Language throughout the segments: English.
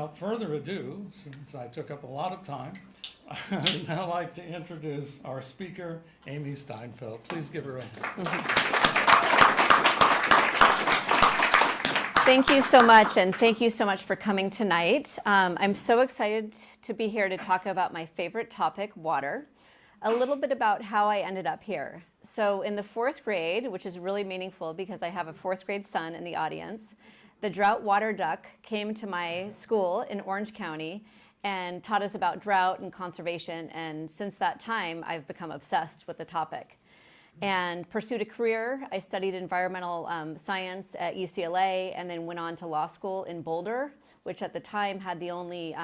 without further ado, since I took up a lot of time, I'd now like to introduce our speaker, Amy Steinfeld. Please give her a hand. Thank you so much, and thank you so much for coming tonight. I'm so excited to be here to talk about my favorite topic, water. A little bit about how I ended up here. So in the 4th grade, which is really meaningful because I have a 4th grade son in the audience, the drought water duck came to my school in Orange County and taught us about drought and conservation, and since that time I've become obsessed with the topic and pursued a career. I studied environmental science at UCLA and then went on to law school in Boulder, which at the time had the only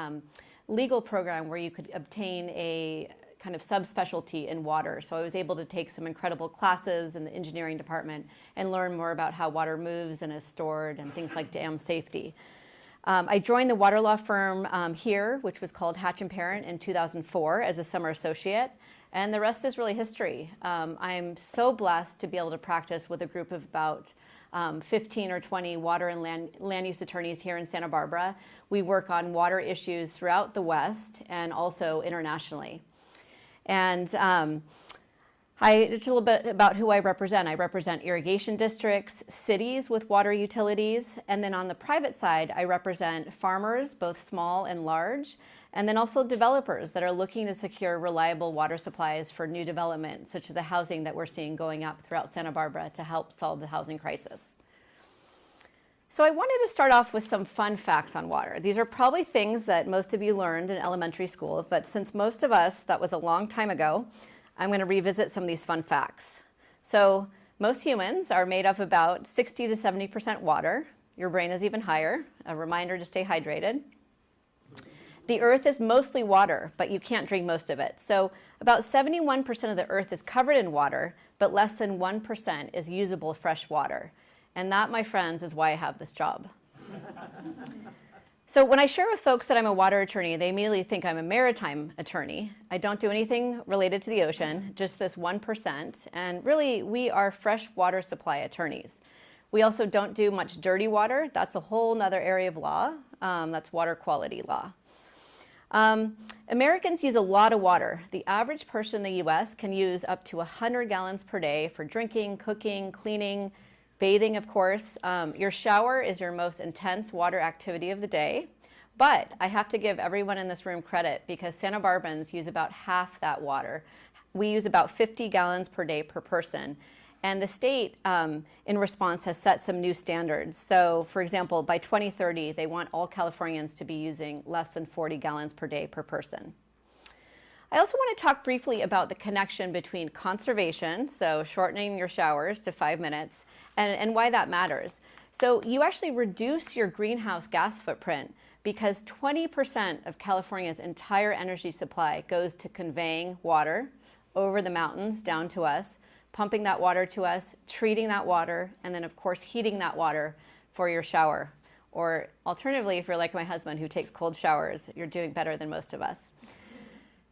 legal program where you could obtain a kind of subspecialty in water. So I was able to take some incredible classes in the engineering department and learn more about how water moves and is stored and things like dam safety. I joined the water law firm here, which was called Hatch & Parent in 2004 as a summer associate, and the rest is really history. I'm so blessed to be able to practice with a group of about 15 or 20 water and land use attorneys here in Santa Barbara. We work on water issues throughout the West and also internationally. And just a little bit about who I represent. I represent irrigation districts, cities with water utilities, and then on the private side, I represent farmers, both small and large, and then also developers that are looking to secure reliable water supplies for new development, such as the housing that we're seeing going up throughout Santa Barbara to help solve the housing crisis. So I wanted to start off with some fun facts on water. These are probably things that most of you learned in elementary school, but since most of us, that was a long time ago, I'm going to revisit some of these fun facts. So most humans are made up about 60 to 70% water. Your brain is even higher. A reminder to stay hydrated. The earth is mostly water, but you can't drink most of it. So about 71% of the earth is covered in water, but less than 1% is usable fresh water. And that, my friends, is why I have this job. So when I share with folks that I'm a water attorney, they immediately think I'm a maritime attorney. I don't do anything related to the ocean, just this 1%. And really, we are fresh water supply attorneys. We also don't do much dirty water. That's a whole nother area of law. That's water quality law. Americans use a lot of water. The average person in the US can use up to 100 gallons per day for drinking, cooking, cleaning, bathing, of course. Your shower is your most intense water activity of the day. But I have to give everyone in this room credit because Santa Barbans use about half that water. We use about 50 gallons per day per person. And the state, in response, has set some new standards. So, for example, by 2030, they want all Californians to be using less than 40 gallons per day per person. I also want to talk briefly about the connection between conservation, so shortening your showers to 5 minutes, and why that matters. So you actually reduce your greenhouse gas footprint because 20% of California's entire energy supply goes to conveying water over the mountains down to us, pumping that water to us, treating that water, and then of course heating that water for your shower. Or alternatively, if you're like my husband who takes cold showers, you're doing better than most of us.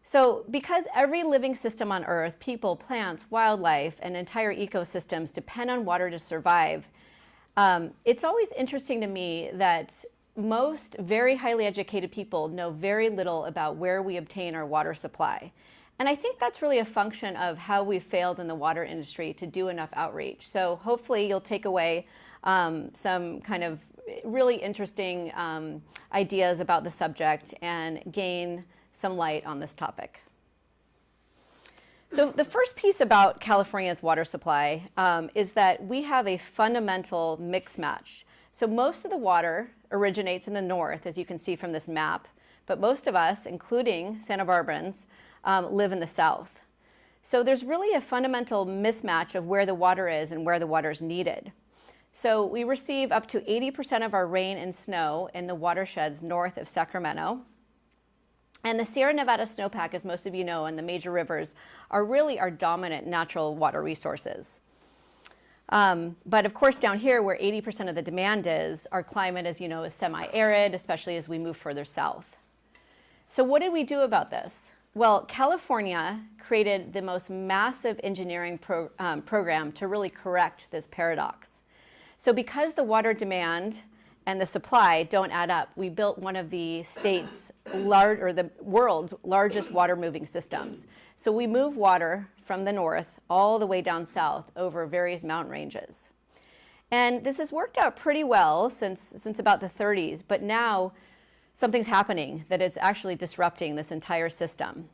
So because every living system on Earth, people, plants, wildlife, and entire ecosystems depend on water to survive, it's always interesting to me that most very highly educated people know very little about where we obtain our water supply. And I think that's really a function of how we've failed in the water industry to do enough outreach. So hopefully you'll take away some kind of really interesting ideas about the subject and gain some light on this topic. So the first piece about California's water supply is that we have a fundamental mix match. So most of the water originates in the north, as you can see from this map, but most of us, including Santa Barbans, live in the south. So there's really a fundamental mismatch of where the water is and where the water is needed. So we receive up to 80% of our rain and snow in the watersheds north of Sacramento. And the Sierra Nevada snowpack, as most of you know, and the major rivers are really our dominant natural water resources. But of course, down here where 80% of the demand is, our climate, as you know, is semi-arid, especially as we move further south. So what did we do about this? Well, California created the most massive engineering program to really correct this paradox. So because the water demand and the supply don't add up. We built one of the state's the world's largest water moving systems. So we move water from the north all the way down south over various mountain ranges. And this has worked out pretty well since about the 30s, but now something's happening that it's actually disrupting this entire system.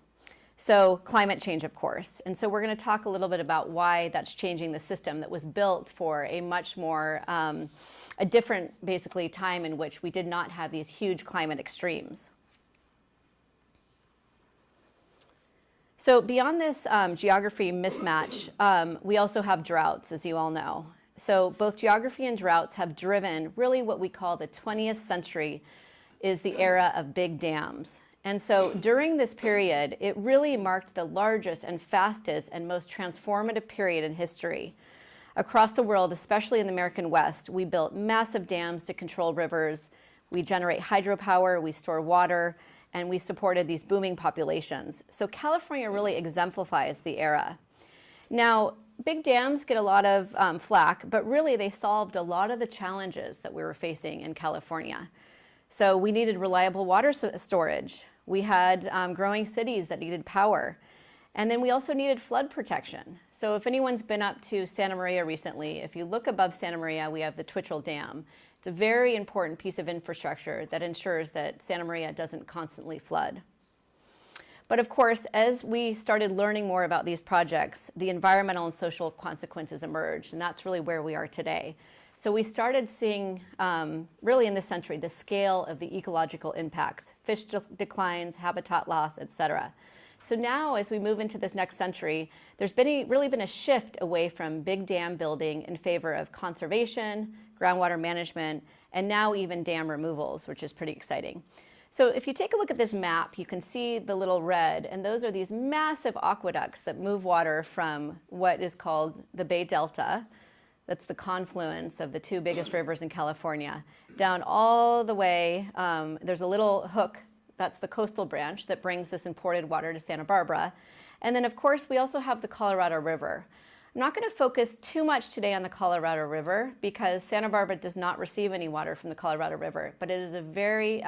So climate change, of course. And so we're going to talk a little bit about why that's changing the system that was built for a much more, a different, basically, time in which we did not have these huge climate extremes. So beyond this geography mismatch, we also have droughts, as you all know. So both geography and droughts have driven really what we call the 20th century is the era of big dams. And so during this period, it really marked the largest and fastest and most transformative period in history. Across the world, especially in the American West, we built massive dams to control rivers. We generate hydropower, we store water, and we supported these booming populations. So California really exemplifies the era. Now, big dams get a lot of flack, but really they solved a lot of the challenges that we were facing in California. So we needed reliable water storage. We had growing cities that needed power. And then we also needed flood protection. So if anyone's been up to Santa Maria recently, if you look above Santa Maria, we have the Twitchell Dam. It's a very important piece of infrastructure that ensures that Santa Maria doesn't constantly flood. But of course, as we started learning more about these projects, the environmental and social consequences emerged, and that's really where we are today. So we started seeing, really in this century, the scale of the ecological impacts, fish declines, habitat loss, et cetera. So now, as we move into this next century, there's really been a shift away from big dam building in favor of conservation, groundwater management, and now even dam removals, which is pretty exciting. So if you take a look at this map, you can see the little red, and those are these massive aqueducts that move water from what is called the Bay Delta. That's the confluence of the two biggest rivers in California, down all the way. There's a little hook, that's the coastal branch that brings this imported water to Santa Barbara. And then, of course, we also have the Colorado River. I'm not going to focus too much today on the Colorado River because Santa Barbara does not receive any water from the Colorado River, but it is a very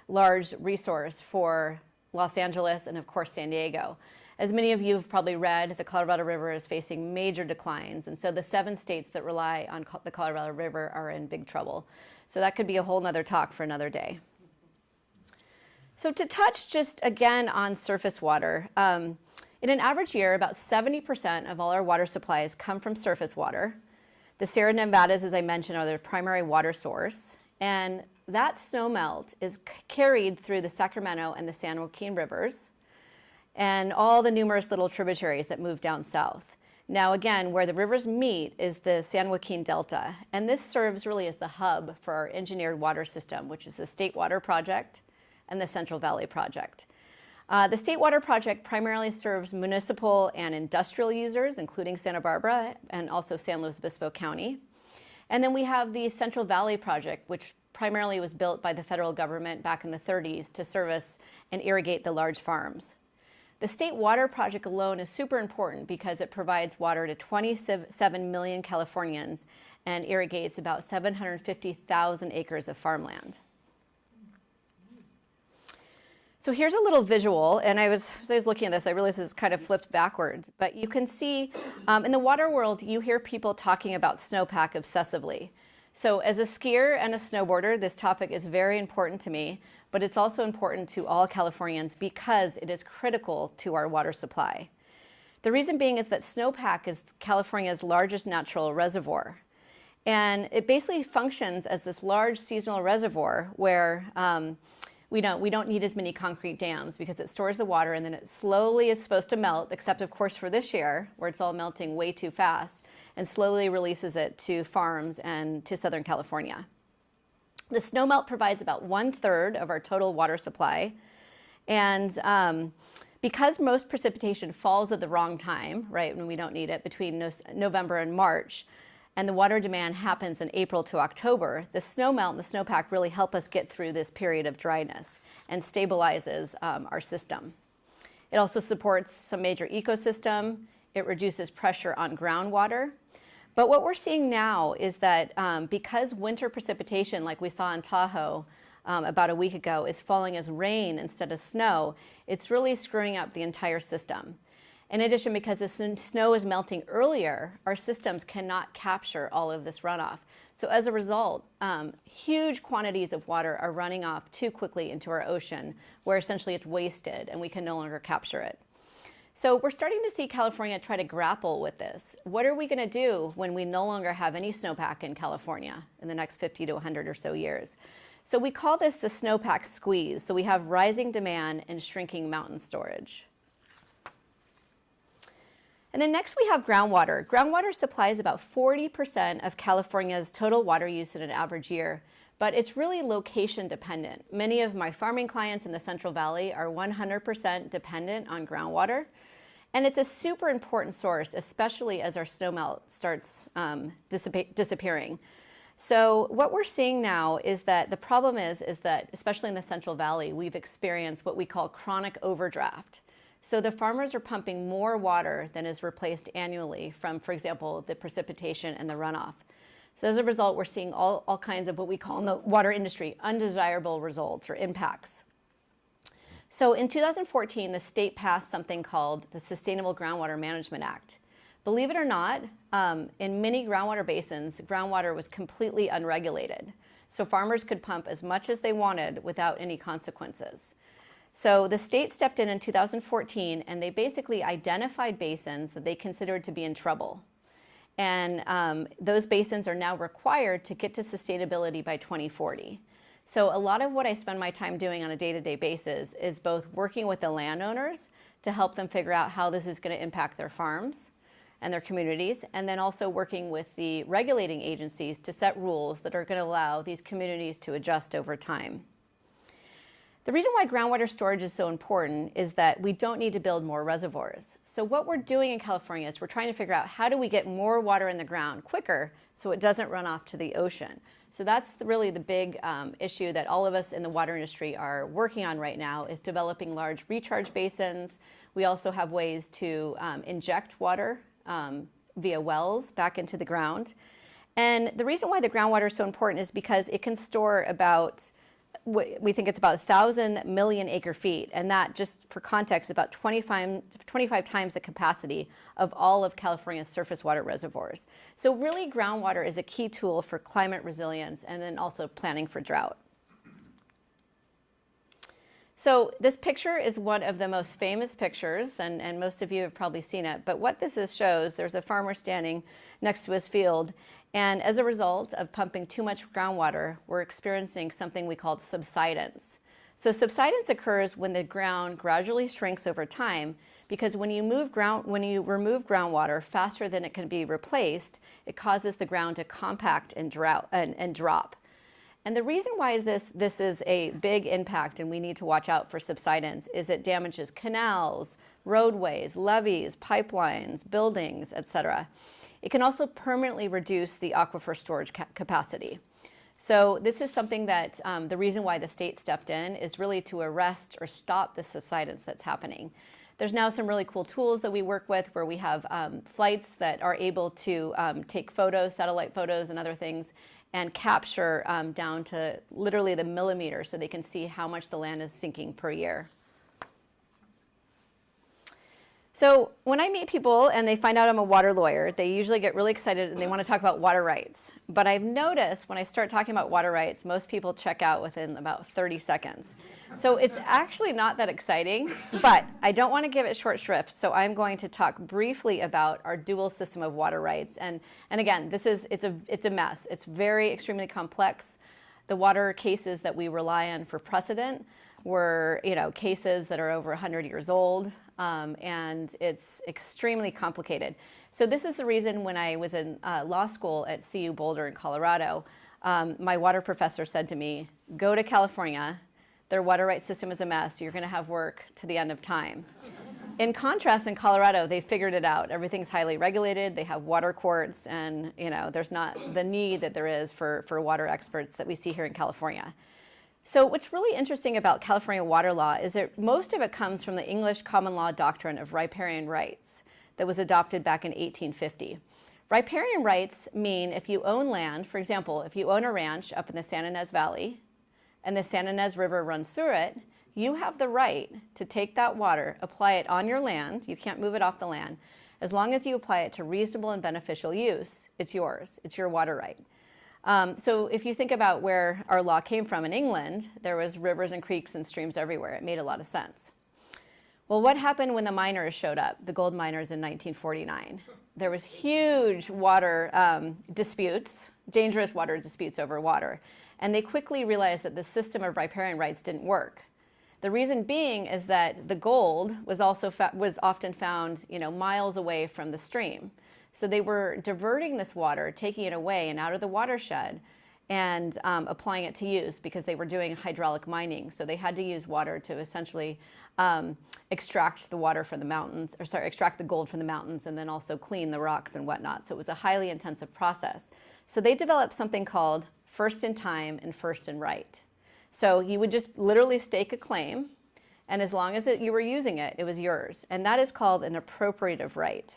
large resource for Los Angeles and, of course, San Diego. As many of you have probably read, the Colorado River is facing major declines, and so the 7 states that rely on the Colorado River are in big trouble. So that could be a whole nother talk for another day. So to touch just again on surface water, in an average year, about 70% of all our water supplies come from surface water. The Sierra Nevadas, as I mentioned, are their primary water source, and that snowmelt is carried through the Sacramento and the San Joaquin rivers, and all the numerous little tributaries that move down south. Now again, where the rivers meet is the San Joaquin Delta, and this serves really as the hub for our engineered water system, which is the State Water Project and the Central Valley Project. The State Water Project primarily serves municipal and industrial users, including Santa Barbara and also San Luis Obispo County. And then we have the Central Valley Project, which primarily was built by the federal government back in the 30s to service and irrigate the large farms. The State Water Project alone is super important because it provides water to 27 million Californians and irrigates about 750,000 acres of farmland. So here's a little visual, and as I was looking at this, I realized this kind of flipped backwards, but you can see in the water world, you hear people talking about snowpack obsessively. So as a skier and a snowboarder, this topic is very important to me, but it's also important to all Californians because it is critical to our water supply. The reason being is that snowpack is California's largest natural reservoir. And it basically functions as this large seasonal reservoir where we don't need as many concrete dams because it stores the water and then it slowly is supposed to melt, except of course for this year where it's all melting way too fast, and slowly releases it to farms and to Southern California. The snowmelt provides about 1/3 of our total water supply, and because most precipitation falls at the wrong time, right, when we don't need it, between November and March, and the water demand happens in April to October, the snowmelt and the snowpack really help us get through this period of dryness and stabilizes our system. It also supports some major ecosystem. It reduces pressure on groundwater. But what we're seeing now is that because winter precipitation, like we saw in Tahoe about a week ago, is falling as rain instead of snow, it's really screwing up the entire system. In addition, because the snow is melting earlier, our systems cannot capture all of this runoff. So as a result, huge quantities of water are running off too quickly into our ocean, where essentially it's wasted and we can no longer capture it. So we're starting to see California try to grapple with this. What are we going to do when we no longer have any snowpack in California in the next 50 to 100 or so years? So we call this the snowpack squeeze. So we have rising demand and shrinking mountain storage. And then next we have groundwater. Groundwater supplies about 40% of California's total water use in an average year, but it's really location dependent. Many of my farming clients in the Central Valley are 100% dependent on groundwater, and it's a super important source, especially as our snowmelt starts disappearing. So what we're seeing now is that the problem is that, especially in the Central Valley, we've experienced what we call chronic overdraft. So the farmers are pumping more water than is replaced annually from, for example, the precipitation and the runoff. So as a result, we're seeing all kinds of what we call in the water industry undesirable results or impacts. So in 2014, the state passed something called the Sustainable Groundwater Management Act. Believe it or not, in many groundwater basins, groundwater was completely unregulated. So farmers could pump as much as they wanted without any consequences. So the state stepped in 2014, and they basically identified basins that they considered to be in trouble. And those basins are now required to get to sustainability by 2040. So a lot of what I spend my time doing on a day-to-day basis is both working with the landowners to help them figure out how this is going to impact their farms and their communities, and then also working with the regulating agencies to set rules that are going to allow these communities to adjust over time. The reason why groundwater storage is so important is that we don't need to build more reservoirs. So what we're doing in California is we're trying to figure out how do we get more water in the ground quicker so it doesn't run off to the ocean. So that's really the big issue that all of us in the water industry are working on right now, is developing large recharge basins. We also have ways to inject water via wells back into the ground. And the reason why the groundwater is so important is because it can store about, we think it's about 1,000 million acre feet, and that, just for context, about 25 times the capacity of all of California's surface water reservoirs. So really, groundwater is a key tool for climate resilience and then also planning for drought. So this picture is one of the most famous pictures, and most of you have probably seen it, but what this shows, there's a farmer standing next to his field, and as a result of pumping too much groundwater, we're experiencing something we call subsidence. So subsidence occurs when the ground gradually shrinks over time, because when you remove groundwater faster than it can be replaced, it causes the ground to compact and drop. And the reason why this is a big impact and we need to watch out for subsidence is it damages canals, roadways, levees, pipelines, buildings, etc. It can also permanently reduce the aquifer storage capacity. So this is something that the reason why the state stepped in is really to arrest or stop the subsidence that's happening. There's now some really cool tools that we work with where we have flights that are able to take photos, satellite photos and other things, and capture down to literally the millimeter so they can see how much the land is sinking per year. So when I meet people and they find out I'm a water lawyer, they usually get really excited and they want to talk about water rights. But I've noticed when I start talking about water rights, most people check out within about 30 seconds. So it's actually not that exciting, but I don't want to give it short shrift, so I'm going to talk briefly about our dual system of water rights. And again, it's a mess. It's very extremely complex. The water cases that we rely on for precedent were, cases that are over 100 years old, and it's extremely complicated. So this is the reason when I was in law school at CU Boulder in Colorado, my water professor said to me, go to California. Their water rights system is a mess. You're going to have work to the end of time. In contrast, in Colorado, they figured it out. Everything's highly regulated. They have water courts, and there's not the need that there is for water experts that we see here in California. So what's really interesting about California water law is that most of it comes from the English common law doctrine of riparian rights that was adopted back in 1850. Riparian rights mean if you own land, for example, if you own a ranch up in the San Ynez Valley and the San Ynez River runs through it, you have the right to take that water, apply it on your land. You can't move it off the land. As long as you apply it to reasonable and beneficial use, it's yours. It's your water right. So if you think about where our law came from in England, there was rivers and creeks and streams everywhere. It made a lot of sense. Well, what happened when the miners showed up, the gold miners in 1949? There was huge water disputes, dangerous water disputes over water. And they quickly realized that the system of riparian rights didn't work. The reason being is that the gold was often found, miles away from the stream. So they were diverting this water, taking it away and out of the watershed, and applying it to use because they were doing hydraulic mining. So they had to use water to essentially extract the water from the mountains, extract the gold from the mountains, and then also clean the rocks and whatnot. So it was a highly intensive process. So they developed something called first in time and first in right. So you would just literally stake a claim, and as long as you were using it, it was yours. And that is called an appropriative right.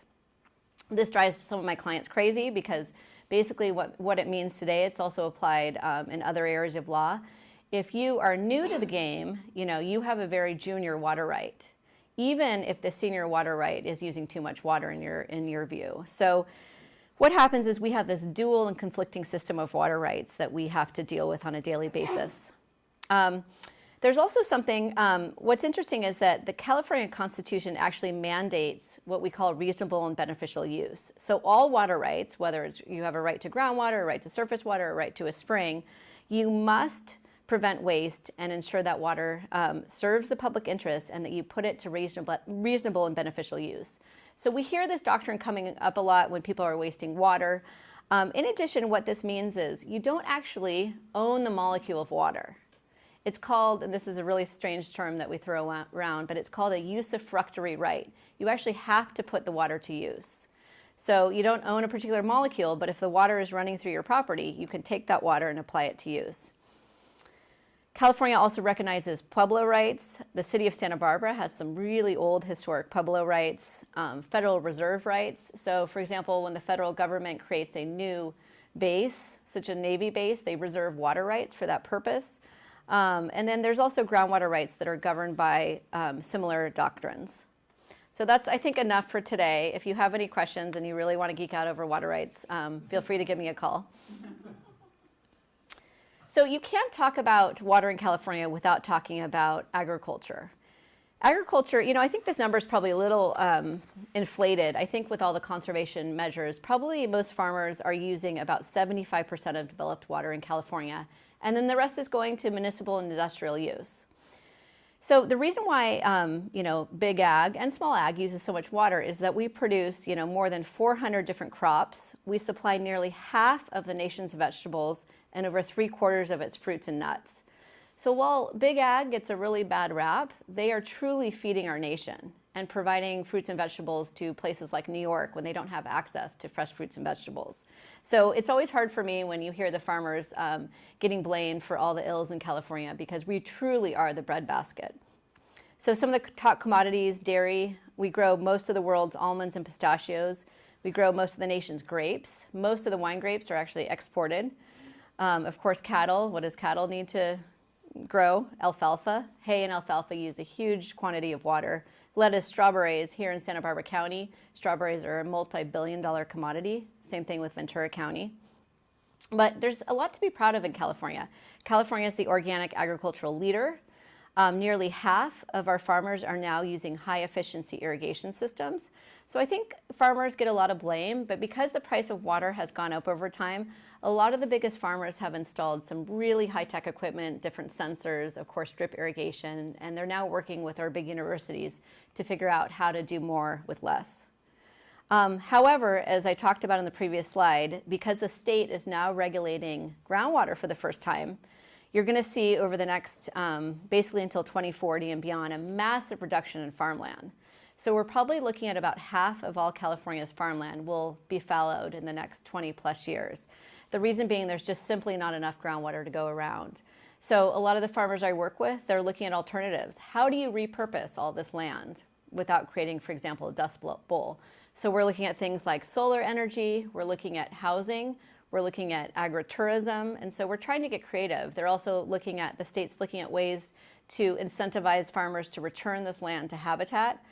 This drives some of my clients crazy because basically what it means today, it's also applied in other areas of law. If you are new to the game, you have a very junior water right, even if the senior water right is using too much water in your view. So what happens is we have this dual and conflicting system of water rights that we have to deal with on a daily basis. There's also something, what's interesting is that the California Constitution actually mandates what we call reasonable and beneficial use. So all water rights, whether it's you have a right to groundwater, a right to surface water, a right to a spring, you must prevent waste and ensure that water serves the public interest and that you put it to reasonable and beneficial use. So we hear this doctrine coming up a lot when people are wasting water. In addition, what this means is you don't actually own the molecule of water. It's called, and this is a really strange term that we throw around, but it's called a usufructuary right. You actually have to put the water to use. So you don't own a particular molecule, but if the water is running through your property, you can take that water and apply it to use. California also recognizes pueblo rights. The city of Santa Barbara has some really old historic pueblo rights, Federal Reserve rights. So for example, when the federal government creates a new base, such a Navy base, they reserve water rights for that purpose. And then there's also groundwater rights that are governed by similar doctrines. So that's, I think, enough for today. If you have any questions and you really want to geek out over water rights, feel free to give me a call. So you can't talk about water in California without talking about agriculture. Agriculture, I think this number is probably a little inflated. I think with all the conservation measures, probably most farmers are using about 75% of developed water in California. And then the rest is going to municipal and industrial use. So the reason why, big ag and small ag uses so much water is that we produce, more than 400 different crops. We supply nearly half of the nation's vegetables and over 3/4 of its fruits and nuts. So while big ag gets a really bad rap, they are truly feeding our nation and providing fruits and vegetables to places like New York when they don't have access to fresh fruits and vegetables. So it's always hard for me when you hear the farmers getting blamed for all the ills in California because we truly are the breadbasket. So some of the top commodities, dairy, we grow most of the world's almonds and pistachios. We grow most of the nation's grapes. Most of the wine grapes are actually exported. Of course, cattle, what does cattle need to grow? Alfalfa. Hay and alfalfa use a huge quantity of water. Lettuce, strawberries, here in Santa Barbara County, strawberries are a multi-billion-dollar commodity. Same thing with Ventura County. But there's a lot to be proud of in California. California is the organic agricultural leader. Nearly half of our farmers are now using high-efficiency irrigation systems. So I think farmers get a lot of blame, but because the price of water has gone up over time, a lot of the biggest farmers have installed some really high-tech equipment, different sensors, of course, drip irrigation, and they're now working with our big universities to figure out how to do more with less. However, as I talked about in the previous slide, because the state is now regulating groundwater for the first time, you're going to see over the next, basically until 2040 and beyond, a massive reduction in farmland. So we're probably looking at about half of all California's farmland will be fallowed in the next 20 plus years. The reason being there's just simply not enough groundwater to go around. So a lot of the farmers I work with, they're looking at alternatives. How do you repurpose all this land? without creating, for example, a dust bowl. So we're looking at things like solar energy, we're looking at housing, we're looking at agritourism, and so we're trying to get creative. They're also looking at, the state's looking at ways to incentivize farmers to return this land to habitat,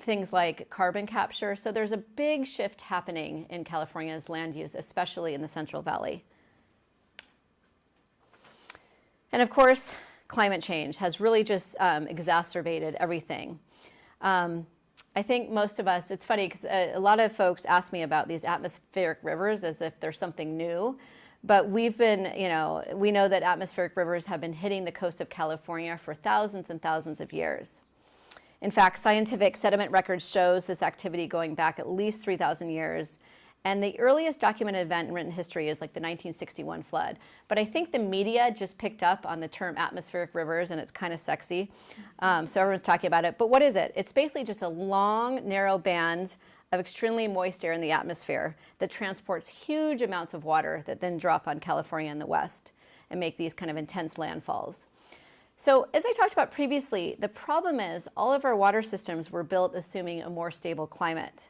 things like carbon capture. So there's a big shift happening in California's land use, especially in the Central Valley. And of course, climate change has really just exacerbated everything. I think most of us, it's funny because a lot of folks ask me about these atmospheric rivers as if they're something new. But we've been, we know that atmospheric rivers have been hitting the coast of California for thousands and thousands of years. In fact, scientific sediment records shows this activity going back at least 3,000 years. And the earliest documented event in written history is like the 1961 flood. But I think the media just picked up on the term atmospheric rivers, and it's kind of sexy. So everyone's talking about it. But what is it? It's basically just a long, narrow band of extremely moist air in the atmosphere that transports huge amounts of water that then drop on California in the west and make these kind of intense landfalls. So as I talked about previously, the problem is all of our water systems were built assuming a more stable climate.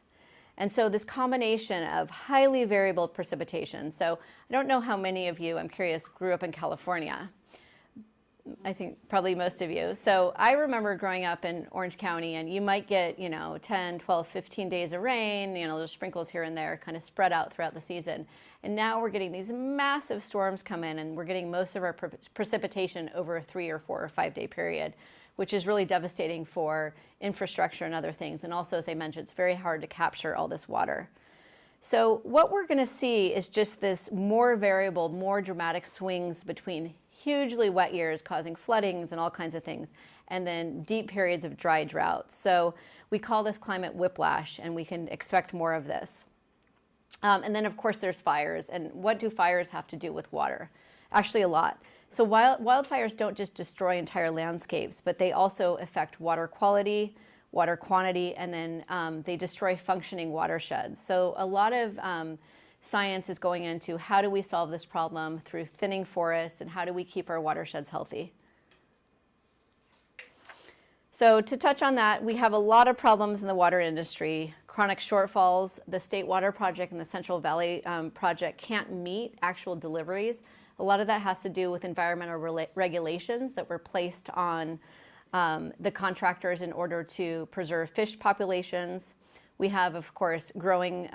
And so this combination of highly variable precipitation. So I don't know how many of you, I'm curious, grew up in California. I think probably most of you. So I remember growing up in Orange County, and you might get, 10, 12, 15 days of rain, there's sprinkles here and there kind of spread out throughout the season. And now we're getting these massive storms come in, and we're getting most of our precipitation over a 3 or 4 or 5 day period, which is really devastating for infrastructure and other things. And also, as I mentioned, it's very hard to capture all this water. So what we're going to see is just this more variable, more dramatic swings between hugely wet years causing floodings and all kinds of things, and then deep periods of dry drought. So we call this climate whiplash, and we can expect more of this. And then, of course, there's fires. And what do fires have to do with water? Actually, a lot. So wildfires don't just destroy entire landscapes, but they also affect water quality, water quantity, and then they destroy functioning watersheds. So a lot of science is going into how do we solve this problem through thinning forests, and how do we keep our watersheds healthy. So to touch on that, we have a lot of problems in the water industry. Chronic shortfalls. The State Water Project and the Central Valley Project can't meet actual deliveries. A lot of that has to do with environmental regulations that were placed on the contractors in order to preserve fish populations. We have, of course, growing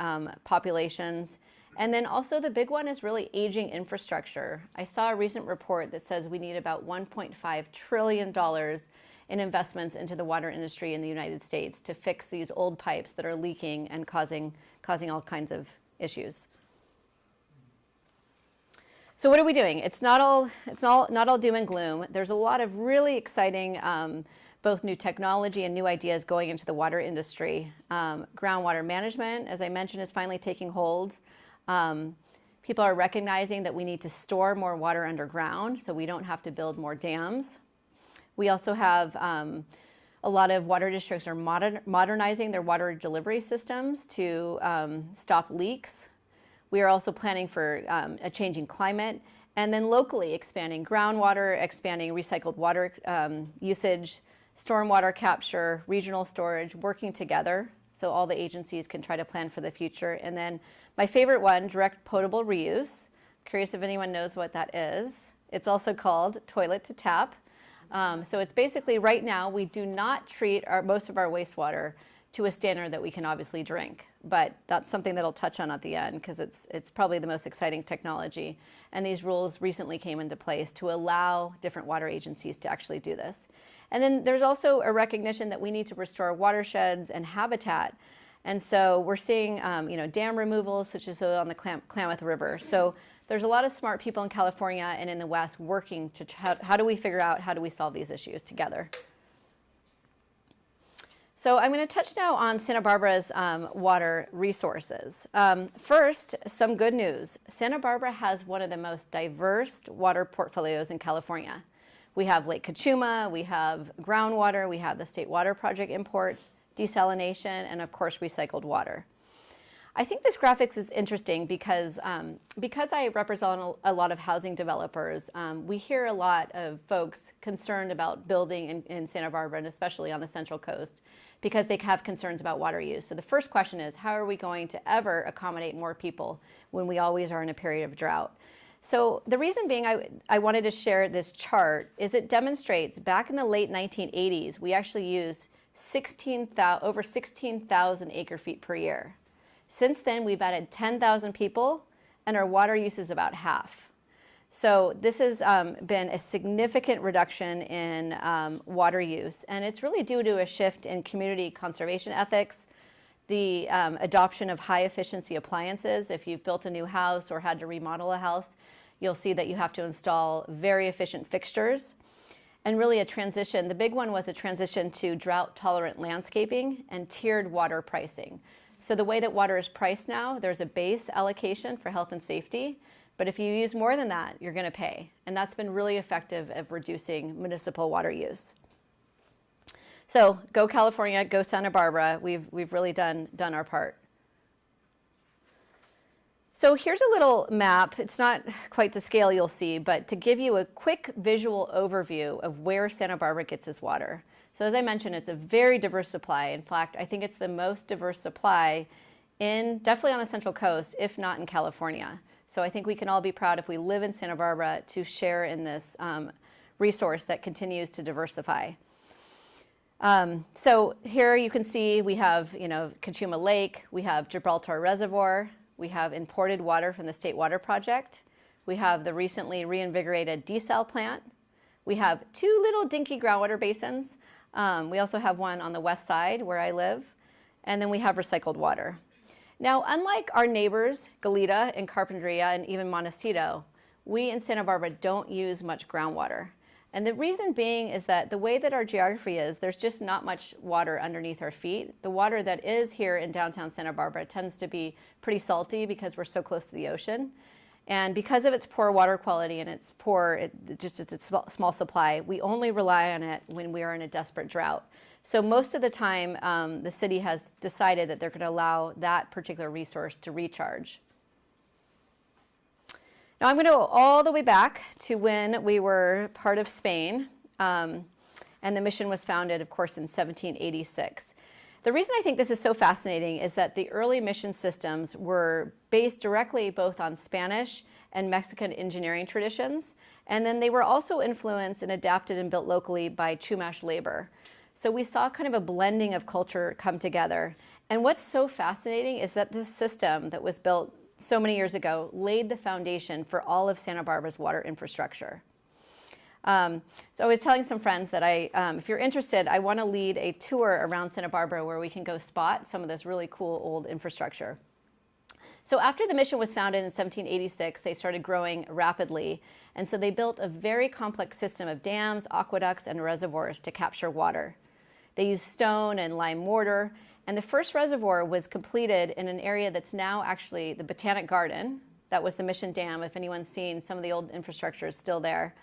populations. And then also the big one is really aging infrastructure. I saw a recent report that says we need about $1.5 trillion in investments into the water industry in the United States to fix these old pipes that are leaking and causing all kinds of issues. So what are we doing? It's not all doom and gloom. There's a lot of really exciting both new technology and new ideas going into the water industry. Groundwater management, as I mentioned, is finally taking hold. People are recognizing that we need to store more water underground so we don't have to build more dams. We also have a lot of water districts are modernizing their water delivery systems to stop leaks. We are also planning for a changing climate, and then locally expanding groundwater, expanding recycled water usage, stormwater capture, regional storage, working together so all the agencies can try to plan for the future. And then my favorite one, direct potable reuse. Curious if anyone knows what that is. It's also called toilet to tap. So it's basically right now we do not treat most of our wastewater to a standard that we can obviously drink. But that's something that I'll touch on at the end because it's probably the most exciting technology. And these rules recently came into place to allow different water agencies to actually do this. And then there's also a recognition that we need to restore watersheds and habitat. And so we're seeing dam removals such as on the Klamath River. So there's a lot of smart people in California and in the West working to how do we figure out how do we solve these issues together. So I'm going to touch now on Santa Barbara's water resources. First, some good news. Santa Barbara has one of the most diverse water portfolios in California. We have Lake Cachuma, we have groundwater, we have the State Water Project imports, desalination, and of course recycled water. I think this graphics is interesting because I represent a lot of housing developers. We hear a lot of folks concerned about building in Santa Barbara, and especially on the Central Coast, because they have concerns about water use. So the first question is, how are we going to ever accommodate more people when we always are in a period of drought? So the reason being I wanted to share this chart is it demonstrates back in the late 1980s, we actually used over 16,000 acre feet per year. Since then, we've added 10,000 people, and our water use is about half. So this has been a significant reduction in water use, and it's really due to a shift in community conservation ethics, the adoption of high-efficiency appliances. If you've built a new house or had to remodel a house, you'll see that you have to install very efficient fixtures, and really a transition. The big one was a transition to drought-tolerant landscaping and tiered water pricing. So the way that water is priced now, there's a base allocation for health and safety, but if you use more than that, you're going to pay. And that's been really effective at reducing municipal water use. So go California, go Santa Barbara. We've really done our part. So here's a little map. It's not quite to scale, you'll see, but to give you a quick visual overview of where Santa Barbara gets its water. So as I mentioned, it's a very diverse supply. In fact, I think it's the most diverse supply definitely on the Central Coast, if not in California. So I think we can all be proud if we live in Santa Barbara to share in this resource that continues to diversify. So here you can see we have, Cachuma Lake, we have Gibraltar Reservoir, we have imported water from the State Water Project, we have the recently reinvigorated desal plant, we have 2 little dinky groundwater basins. We also have one on the west side where I live, and then we have recycled water. Now, unlike our neighbors, Goleta and Carpinteria and even Montecito, we in Santa Barbara don't use much groundwater. And the reason being is that the way that our geography is, there's just not much water underneath our feet. The water that is here in downtown Santa Barbara tends to be pretty salty because we're so close to the ocean. And because of its poor water quality and its small supply, we only rely on it when we are in a desperate drought. So most of the time, the city has decided that they're going to allow that particular resource to recharge. Now I'm going to go all the way back to when we were part of Spain, and the mission was founded, of course, in 1786. The reason I think this is so fascinating is that the early mission systems were based directly both on Spanish and Mexican engineering traditions, and then they were also influenced and adapted and built locally by Chumash labor. So we saw kind of a blending of culture come together. And what's so fascinating is that this system that was built so many years ago laid the foundation for all of Santa Barbara's water infrastructure. So I was telling some friends that if you're interested, I want to lead a tour around Santa Barbara where we can go spot some of this really cool old infrastructure. So after the mission was founded in 1786, they started growing rapidly. And so they built a very complex system of dams, aqueducts, and reservoirs to capture water. They used stone and lime mortar. And the first reservoir was completed in an area that's now actually the Botanic Garden. That was the Mission Dam. If anyone's seen, some of the old infrastructure is still there.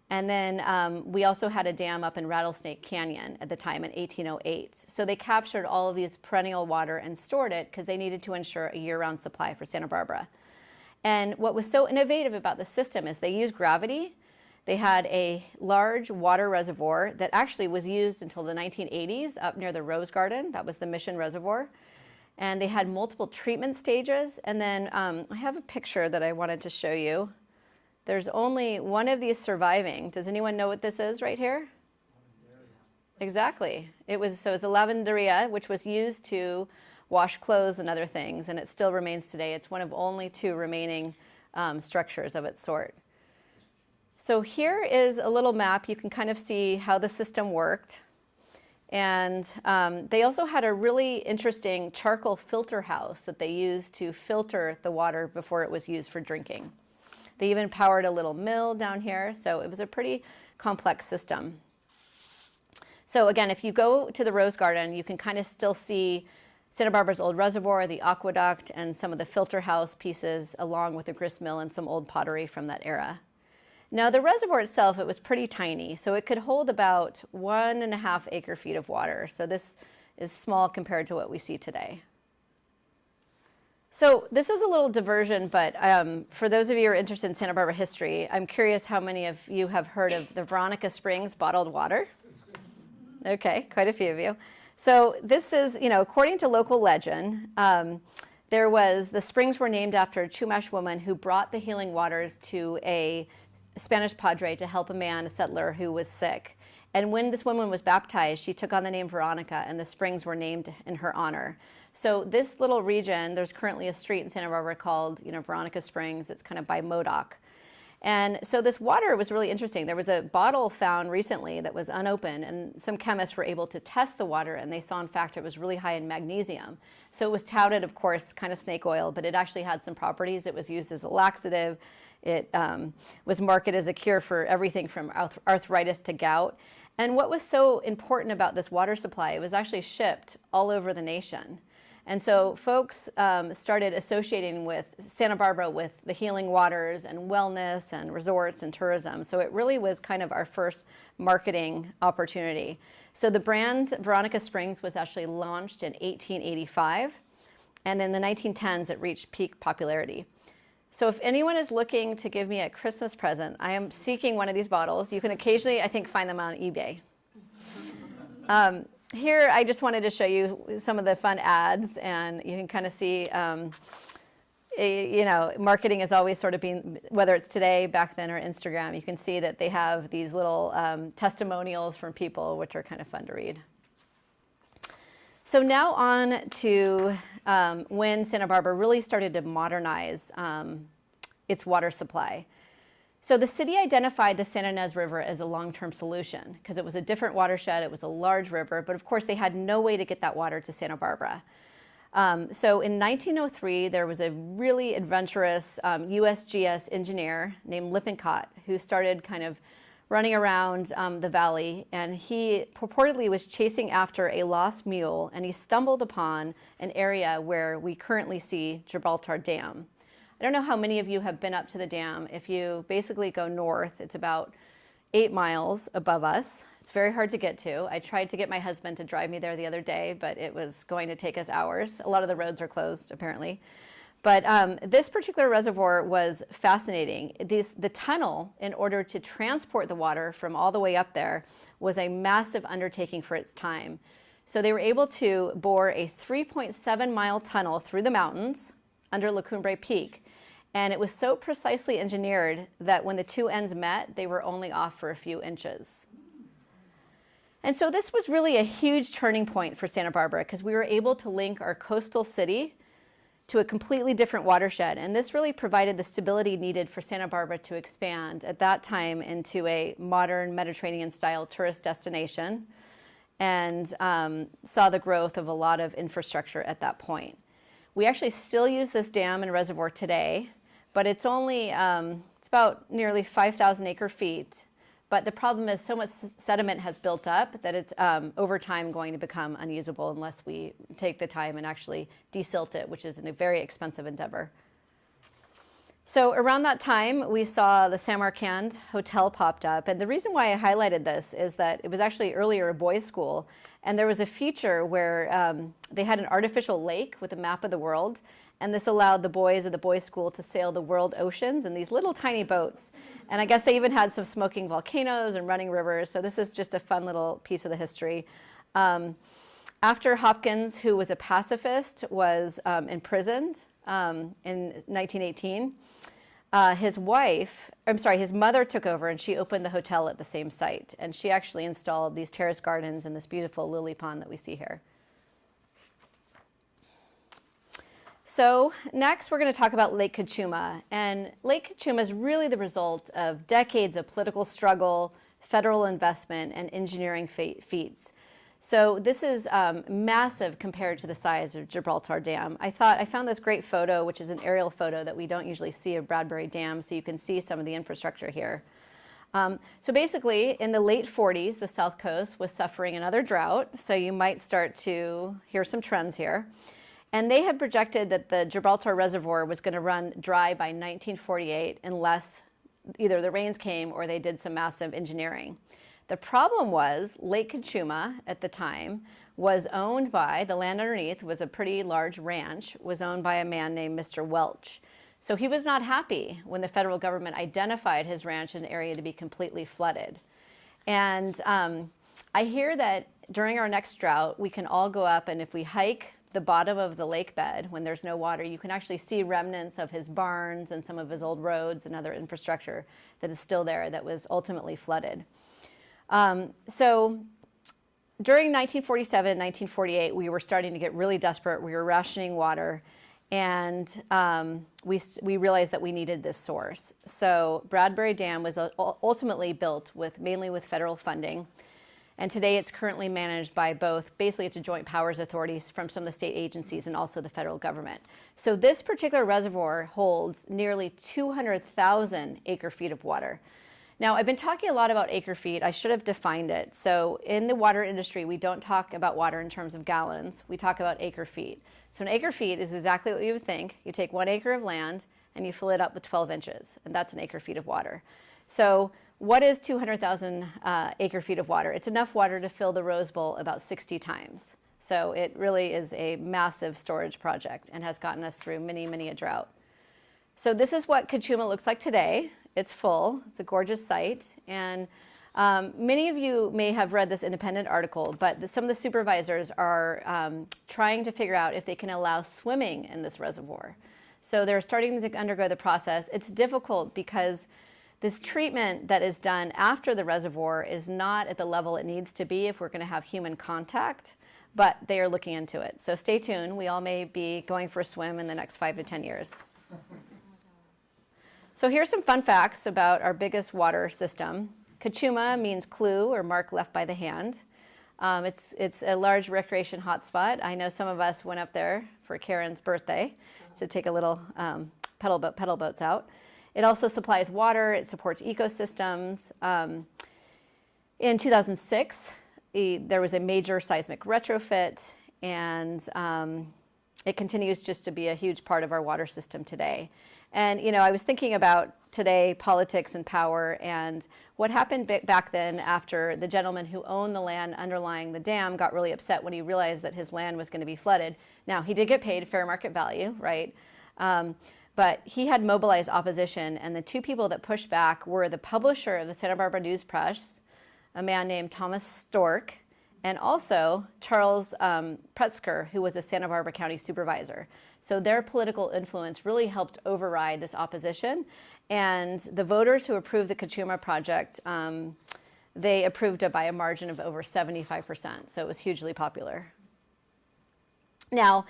And then we also had a dam up in Rattlesnake Canyon at the time in 1808. So they captured all of these perennial water and stored it because they needed to ensure a year-round supply for Santa Barbara. And what was so innovative about the system is they used gravity. They had a large water reservoir that actually was used until the 1980s up near the Rose Garden. That was the Mission Reservoir. And they had multiple treatment stages. And then I have a picture that I wanted to show you. There's only one of these surviving. Does anyone know what this is right here? Exactly. It was the lavanderia, which was used to wash clothes and other things, and it still remains today. It's one of only 2 remaining structures of its sort. So here is a little map. You can kind of see how the system worked. And they also had a really interesting charcoal filter house that they used to filter the water before it was used for drinking. They even powered a little mill down here, so it was a pretty complex system. So again, if you go to the Rose Garden, you can kind of still see Santa Barbara's old reservoir, the aqueduct, and some of the filter house pieces, along with the grist mill and some old pottery from that era. Now, the reservoir itself, it was pretty tiny, so it could hold about 1.5 acre-feet of water. So this is small compared to what we see today. So this is a little diversion, but for those of you who are interested in Santa Barbara history, I'm curious how many of you have heard of the Veronica Springs bottled water? Okay, quite a few of you. So this is, according to local legend, the springs were named after a Chumash woman who brought the healing waters to a Spanish padre to help a settler who was sick. And when this woman was baptized, she took on the name Veronica, and the springs were named in her honor. So this little region, there's currently a street in Santa Barbara called, Veronica Springs. It's kind of by Modoc. And so this water was really interesting. There was a bottle found recently that was unopened, and some chemists were able to test the water, and they saw, in fact, it was really high in magnesium. So it was touted, of course, kind of snake oil, but it actually had some properties. It was used as a laxative. It was marketed as a cure for everything from arthritis to gout. And what was so important about this water supply, it was actually shipped all over the nation. And so folks started associating with Santa Barbara with the healing waters and wellness and resorts and tourism. So it really was kind of our first marketing opportunity. So the brand Veronica Springs was actually launched in 1885. And in the 1910s, it reached peak popularity. So if anyone is looking to give me a Christmas present, I am seeking one of these bottles. You can occasionally, I think, find them on eBay. Here, I just wanted to show you some of the fun ads, and you can kind of see, marketing has always sort of been, whether it's today, back then, or Instagram, you can see that they have these little testimonials from people, which are kind of fun to read. So now on to when Santa Barbara really started to modernize its water supply. So the city identified the Santa Ynez River as a long-term solution because it was a different watershed, it was a large river, but of course they had no way to get that water to Santa Barbara. So in 1903, there was a really adventurous USGS engineer named Lippincott who started kind of running around the valley, and he purportedly was chasing after a lost mule, and he stumbled upon an area where we currently see Gibraltar Dam. I don't know how many of you have been up to the dam. If you basically go north, it's about 8 miles above us. It's very hard to get to. I tried to get my husband to drive me there the other day, but it was going to take us hours. A lot of the roads are closed, apparently. But this particular reservoir was fascinating. The tunnel, in order to transport the water from all the way up there, was a massive undertaking for its time. So they were able to bore a 3.7-mile tunnel through the mountains under La Cumbre Peak. And it was so precisely engineered that when the two ends met, they were only off for a few inches. And so this was really a huge turning point for Santa Barbara because we were able to link our coastal city to a completely different watershed. And this really provided the stability needed for Santa Barbara to expand at that time into a modern Mediterranean-style tourist destination, and saw the growth of a lot of infrastructure at that point. We actually still use this dam and reservoir today, but it's only, it's about nearly 5,000 acre feet. But the problem is so much sediment has built up that it's over time going to become unusable unless we take the time and actually desilt it, which is a very expensive endeavor. So around that time, we saw the Samarkand Hotel popped up. And the reason why I highlighted this is that it was actually earlier a boys' school. And there was a feature where they had an artificial lake with a map of the world. And this allowed the boys of the boys' school to sail the world oceans in these little tiny boats. And I guess they even had some smoking volcanoes and running rivers. So this is just a fun little piece of the history. After Hopkins, who was a pacifist, was imprisoned in 1918, his mother took over, and she opened the hotel at the same site. And she actually installed these terrace gardens and this beautiful lily pond that we see here. So next, we're going to talk about Lake Cachuma. And Lake Cachuma is really the result of decades of political struggle, federal investment, and engineering feats. So this is massive compared to the size of Gibraltar Dam. I found this great photo, which is an aerial photo that we don't usually see of Bradbury Dam, so you can see some of the infrastructure here. So basically, in the late 40s, the South Coast was suffering another drought, so you might start to hear some trends here. And they had projected that the Gibraltar Reservoir was going to run dry by 1948 unless either the rains came or they did some massive engineering. The problem was Lake Cachuma at the time was owned by, the land underneath was a pretty large ranch, was owned by a man named Mr. Welch. So he was not happy when the federal government identified his ranch as an area to be completely flooded. And I hear that during our next drought, we can all go up, and if we hike the bottom of the lake bed when there's no water, you can actually see remnants of his barns and some of his old roads and other infrastructure that is still there that was ultimately flooded. So during 1947, 1948, we were starting to get really desperate. We were rationing water, and we realized that we needed this source. So Bradbury Dam was ultimately built mainly with federal funding. And today it's currently managed by both, basically it's a joint powers authorities from some of the state agencies and also the federal government. So this particular reservoir holds nearly 200,000 acre feet of water. Now, I've been talking a lot about acre feet. I should have defined it. So in the water industry, we don't talk about water in terms of gallons. We talk about acre feet. So an acre feet is exactly what you would think. You take 1 acre of land and you fill it up with 12 inches, and that's an acre feet of water. So what is 200,000 acre feet of water? It's enough water to fill the Rose Bowl about 60 times. So it really is a massive storage project and has gotten us through many, many a drought. So this is what Cachuma looks like today. It's full. It's a gorgeous site. And many of you may have read this independent article, but some of the supervisors are trying to figure out if they can allow swimming in this reservoir. So they're starting to undergo the process. It's difficult because this treatment that is done after the reservoir is not at the level it needs to be if we're going to have human contact, but they are looking into it. So stay tuned. We all may be going for a swim in the next 5 to 10 years. So here's some fun facts about our biggest water system. Cachuma means clue or mark left by the hand. It's a large recreation hotspot. I know some of us went up there for Karen's birthday to take a little pedal boats out. It also supplies water. It supports ecosystems. In 2006, there was a major seismic retrofit, and it continues just to be a huge part of our water system today. And, you know, I was thinking about today politics and power and what happened back then after the gentleman who owned the land underlying the dam got really upset when he realized that his land was going to be flooded. Now, he did get paid fair market value, right? But he had mobilized opposition, and the two people that pushed back were the publisher of the Santa Barbara News Press, a man named Thomas Stork, and also Charles Pretzker, who was a Santa Barbara County supervisor. So their political influence really helped override this opposition. And the voters who approved the Cachuma project, they approved it by a margin of over 75%. So it was hugely popular. Now,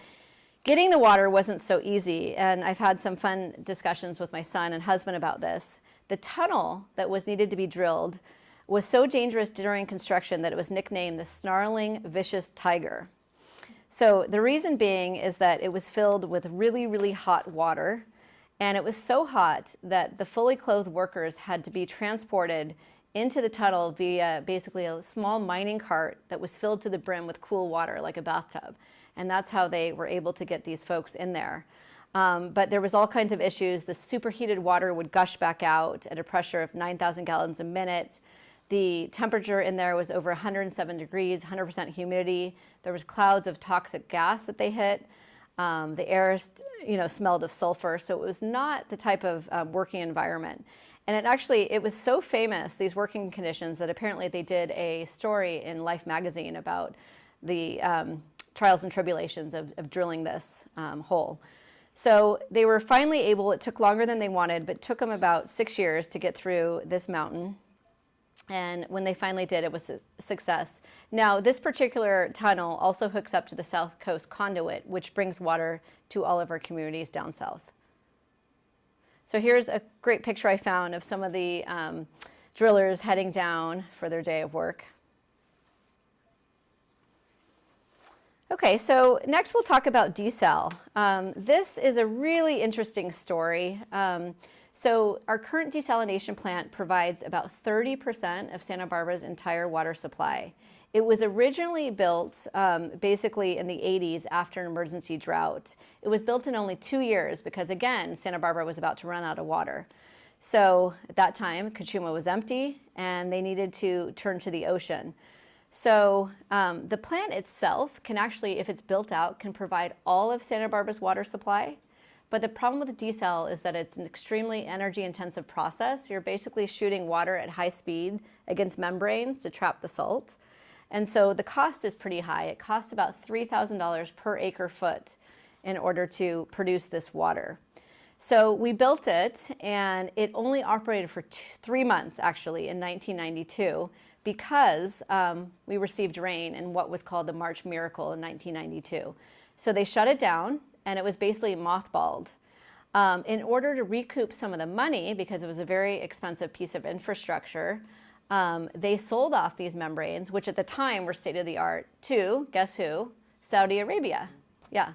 getting the water wasn't so easy, and I've had some fun discussions with my son and husband about this. The tunnel that was needed to be drilled was so dangerous during construction that it was nicknamed the snarling, vicious tiger. So the reason being is that it was filled with really, really hot water, and it was so hot that the fully clothed workers had to be transported into the tunnel via basically a small mining cart that was filled to the brim with cool water, like a bathtub. And that's how they were able to get these folks in there. But there was all kinds of issues. The superheated water would gush back out at a pressure of 9,000 gallons a minute. The temperature in there was over 107 degrees, 100% humidity. There was clouds of toxic gas that they hit. The air, smelled of sulfur. So it was not the type of working environment. And it was so famous, these working conditions, that apparently they did a story in Life magazine about the trials and tribulations of drilling this hole. So they were finally able, it took longer than they wanted, but it took them about 6 years to get through this mountain. And when they finally did, it was a success. Now, this particular tunnel also hooks up to the South Coast Conduit, which brings water to all of our communities down south. So here's a great picture I found of some of the drillers heading down for their day of work. Okay, so next we'll talk about desal. This is a really interesting story. So our current desalination plant provides about 30% of Santa Barbara's entire water supply. It was originally built basically in the 80s after an emergency drought. It was built in only 2 years because, again, Santa Barbara was about to run out of water. So at that time, Kachuma was empty, and they needed to turn to the ocean. So the plant itself can actually, if it's built out, can provide all of Santa Barbara's water supply. But the problem with desal is that it's an extremely energy-intensive process. You're basically shooting water at high speed against membranes to trap the salt. And so the cost is pretty high. It costs about $3,000 per acre foot in order to produce this water. So we built it, and it only operated for 3 months, actually, in 1992, because we received rain in what was called the March Miracle in 1992. So they shut it down, and it was basically mothballed. In order to recoup some of the money, because it was a very expensive piece of infrastructure, they sold off these membranes, which at the time were state-of-the-art, to, guess who? Saudi Arabia. Yeah.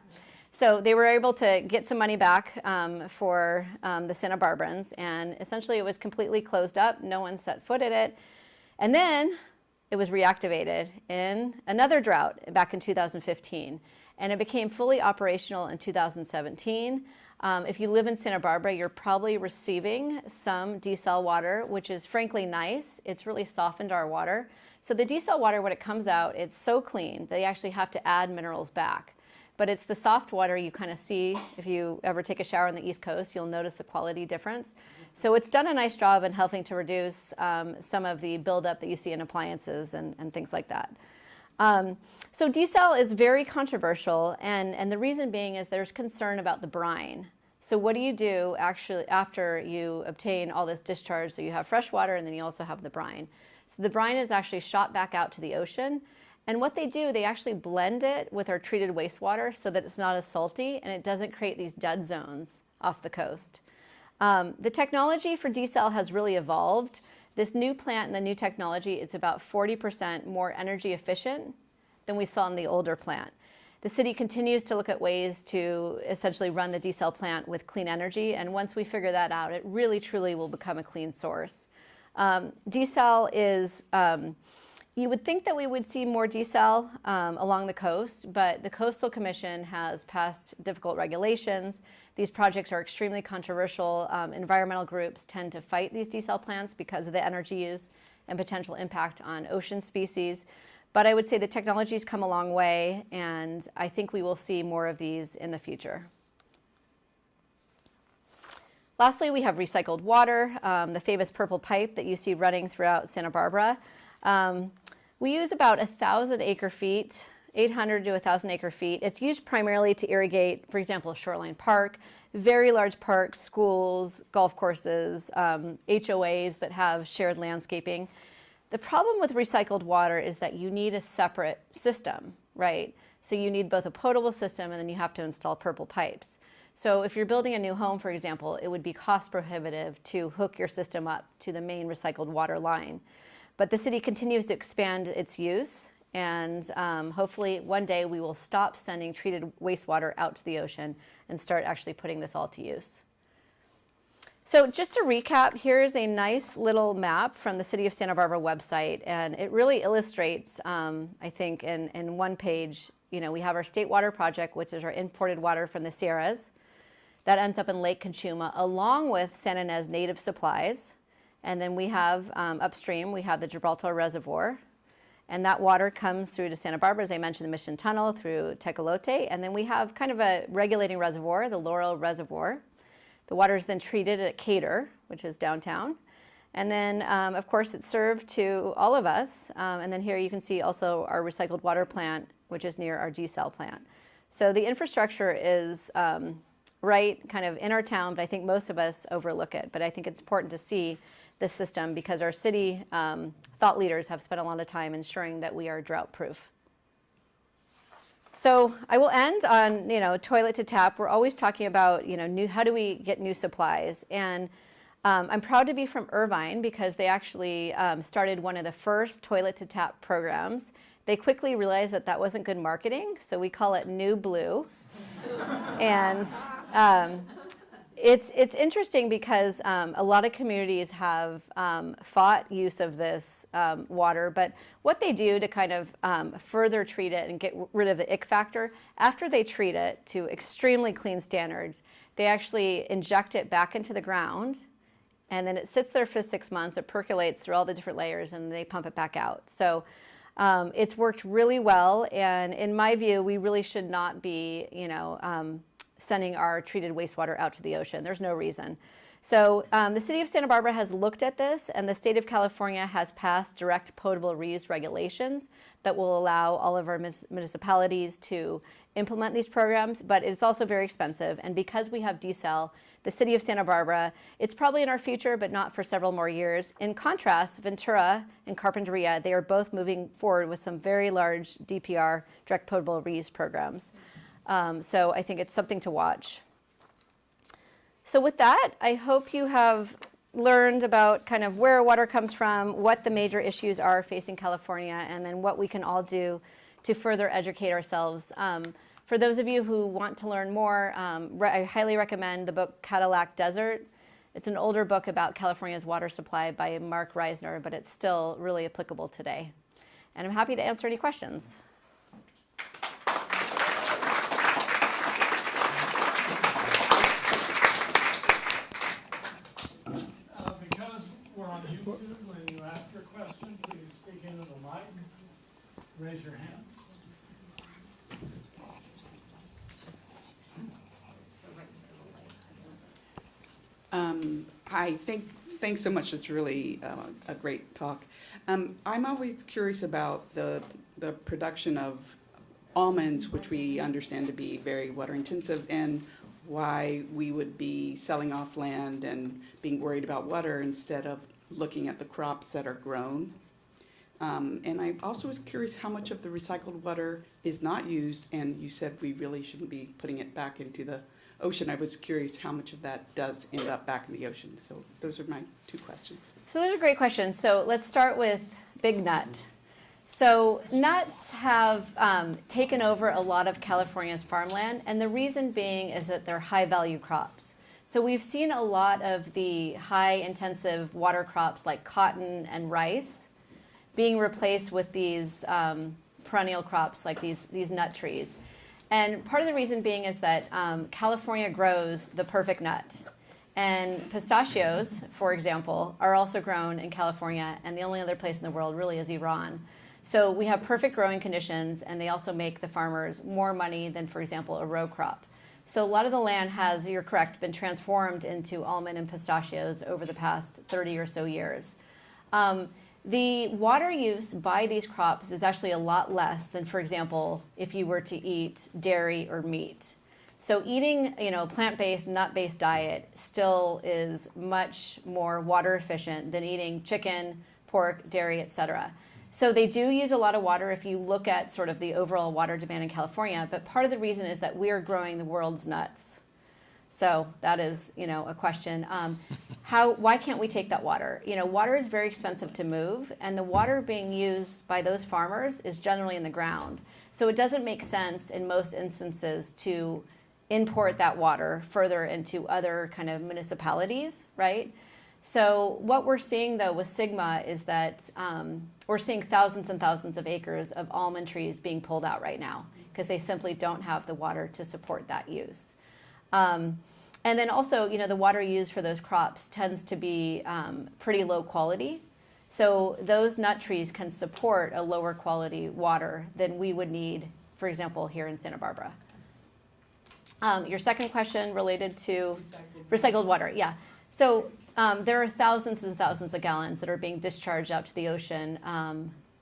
So they were able to get some money back for the Santa Barbarans, and essentially it was completely closed up. No one set foot in it. And then it was reactivated in another drought back in 2015, and it became fully operational in 2017. If you live in Santa Barbara, you're probably receiving some desal water, which is frankly nice. It's really softened our water. So the desal water, when it comes out, it's so clean, they actually have to add minerals back. But it's the soft water you kind of see. If you ever take a shower on the East Coast, you'll notice the quality difference. So it's done a nice job in helping to reduce some of the buildup that you see in appliances and things like that. So desal is very controversial, and the reason being is there's concern about the brine. So what do you do actually after you obtain all this discharge? So you have fresh water, and then you also have the brine. So the brine is actually shot back out to the ocean. And what they do, they actually blend it with our treated wastewater so that it's not as salty and it doesn't create these dead zones off the coast. The technology for desal has really evolved. This new plant and the new technology, it's about 40% more energy efficient than we saw in the older plant. The city continues to look at ways to essentially run the desal plant with clean energy, and once we figure that out, it really truly will become a clean source. Desal is you would think that we would see more desal along the coast, but the Coastal Commission has passed difficult regulations. These projects are extremely controversial. Environmental groups tend to fight these desal plants because of the energy use and potential impact on ocean species. But I would say the technology's come a long way, and I think we will see more of these in the future. Lastly, we have recycled water, the famous purple pipe that you see running throughout Santa Barbara. We use about 1,000 acre-feet, 800 to 1,000 acre-feet. It's used primarily to irrigate, for example, Shoreline Park, very large parks, schools, golf courses, HOAs that have shared landscaping. The problem with recycled water is that you need a separate system, right? So you need both a potable system, and then you have to install purple pipes. So if you're building a new home, for example, it would be cost prohibitive to hook your system up to the main recycled water line. But the city continues to expand its use, and hopefully one day we will stop sending treated wastewater out to the ocean and start actually putting this all to use. So just to recap, here's a nice little map from the City of Santa Barbara website, and it really illustrates, I think, in one page, we have our state water project, which is our imported water from the Sierras. That ends up in Lake Kachuma, along with Santa Ynez native supplies. And then we have upstream, we have the Gibraltar Reservoir. And that water comes through to Santa Barbara, as I mentioned, the Mission Tunnel through Tecolote. And then we have kind of a regulating reservoir, the Laurel Reservoir. The water is then treated at Cater, which is downtown. And then, of course, it's served to all of us. And then here you can see also our recycled water plant, which is near our desal plant. So the infrastructure is right kind of in our town, but I think most of us overlook it. But I think it's important to see this system because our city thought leaders have spent a lot of time ensuring that we are drought proof. So I will end on, toilet to tap. We're always talking about, how do we get new supplies? And I'm proud to be from Irvine because they actually started one of the first toilet to tap programs. They quickly realized that that wasn't good marketing, so we call it New Blue. And it's interesting because a lot of communities have fought use of this water, but what they do to kind of further treat it and get rid of the ick factor, after they treat it to extremely clean standards, they actually inject it back into the ground and then it sits there for 6 months. It percolates through all the different layers, and they pump it back out. So it's worked really well, and in my view, we really should not be, sending our treated wastewater out to the ocean. There's no reason. So the city of Santa Barbara has looked at this, and the state of California has passed direct potable reuse regulations that will allow all of our municipalities to implement these programs, but it's also very expensive. And because we have desal, the city of Santa Barbara, it's probably in our future, but not for several more years. In contrast, Ventura and Carpinteria, they are both moving forward with some very large DPR, direct potable reuse programs. So I think it's something to watch. So with that, I hope you have learned about kind of where water comes from, what the major issues are facing California, and then what we can all do to further educate ourselves. For those of you who want to learn more, I highly recommend the book Cadillac Desert. It's an older book about California's water supply by Mark Reisner, but it's still really applicable today. And I'm happy to answer any questions. Because we're on YouTube, when you ask your question, please speak into the mic, raise your hand. Hi, thanks so much. It's really a great talk. I'm always curious about the production of almonds, which we understand to be very water intensive, and why we would be selling off land and being worried about water instead of looking at the crops that are grown. And I also was curious how much of the recycled water is not used, and you said we really shouldn't be putting it back into the ocean. I was curious how much of that does end up back in the ocean. So those are my two questions. So those are great questions. So let's start with big nut. So nuts have taken over a lot of California's farmland, and the reason being is that they're high value crops. So we've seen a lot of the high intensive water crops like cotton and rice being replaced with these perennial crops like these nut trees. And part of the reason being is that California grows the perfect nut. And pistachios, for example, are also grown in California, and the only other place in the world really is Iran. So we have perfect growing conditions, and they also make the farmers more money than, for example, a row crop. So a lot of the land has, you're correct, been transformed into almond and pistachios over the past 30 or so years. The water use by these crops is actually a lot less than, for example, if you were to eat dairy or meat. So eating, a plant-based, nut-based diet still is much more water efficient than eating chicken, pork, dairy, etc. So they do use a lot of water if you look at sort of the overall water demand in California, but part of the reason is that we're growing the world's nuts. So that is, a question. Why can't we take that water? Water is very expensive to move, and the water being used by those farmers is generally in the ground. So it doesn't make sense in most instances to import that water further into other kind of municipalities, right? So what we're seeing, though, with Sigma is that we're seeing thousands and thousands of acres of almond trees being pulled out right now because they simply don't have the water to support that use. And then also, the water used for those crops tends to be pretty low quality. So those nut trees can support a lower quality water than we would need, for example, here in Santa Barbara. Your second question related to recycled water. Yeah. So there are thousands and thousands of gallons that are being discharged out to the ocean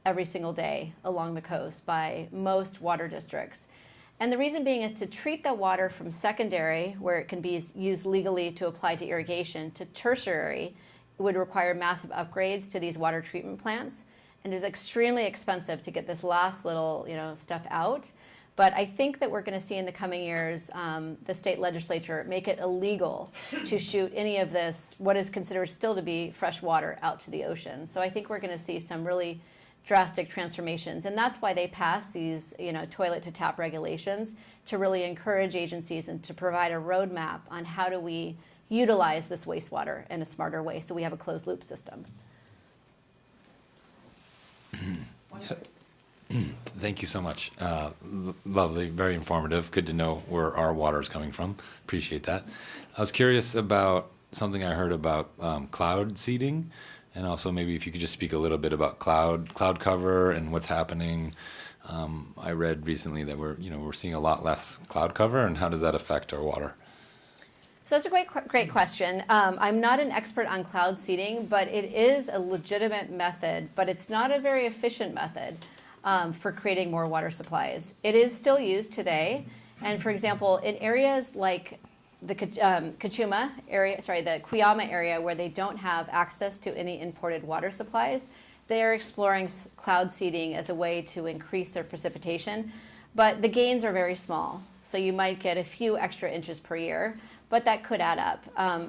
every single day along the coast by most water districts. And the reason being is to treat the water from secondary, where it can be used legally to apply to irrigation, to tertiary, it would require massive upgrades to these water treatment plants. And it is extremely expensive to get this last little stuff out. But I think that we're going to see in the coming years the state legislature make it illegal to shoot any of this, what is considered still to be fresh water, out to the ocean. So I think we're going to see some really drastic transformations. And that's why they passed these toilet to tap regulations, to really encourage agencies and to provide a roadmap on how do we utilize this wastewater in a smarter way so we have a closed loop system. Thank you so much. Lovely, very informative. Good to know where our water is coming from. Appreciate that. I was curious about something I heard about cloud seeding, and also maybe if you could just speak a little bit about cloud cover and what's happening. I read recently that we're seeing a lot less cloud cover, and how does that affect our water? So that's a great question. I'm not an expert on cloud seeding, but it is a legitimate method, but it's not a very efficient method for creating more water supplies. It is still used today, and for example, in areas like the Cuyama area where they don't have access to any imported water supplies, they are exploring cloud seeding as a way to increase their precipitation, but the gains are very small. So you might get a few extra inches per year, but that could add up.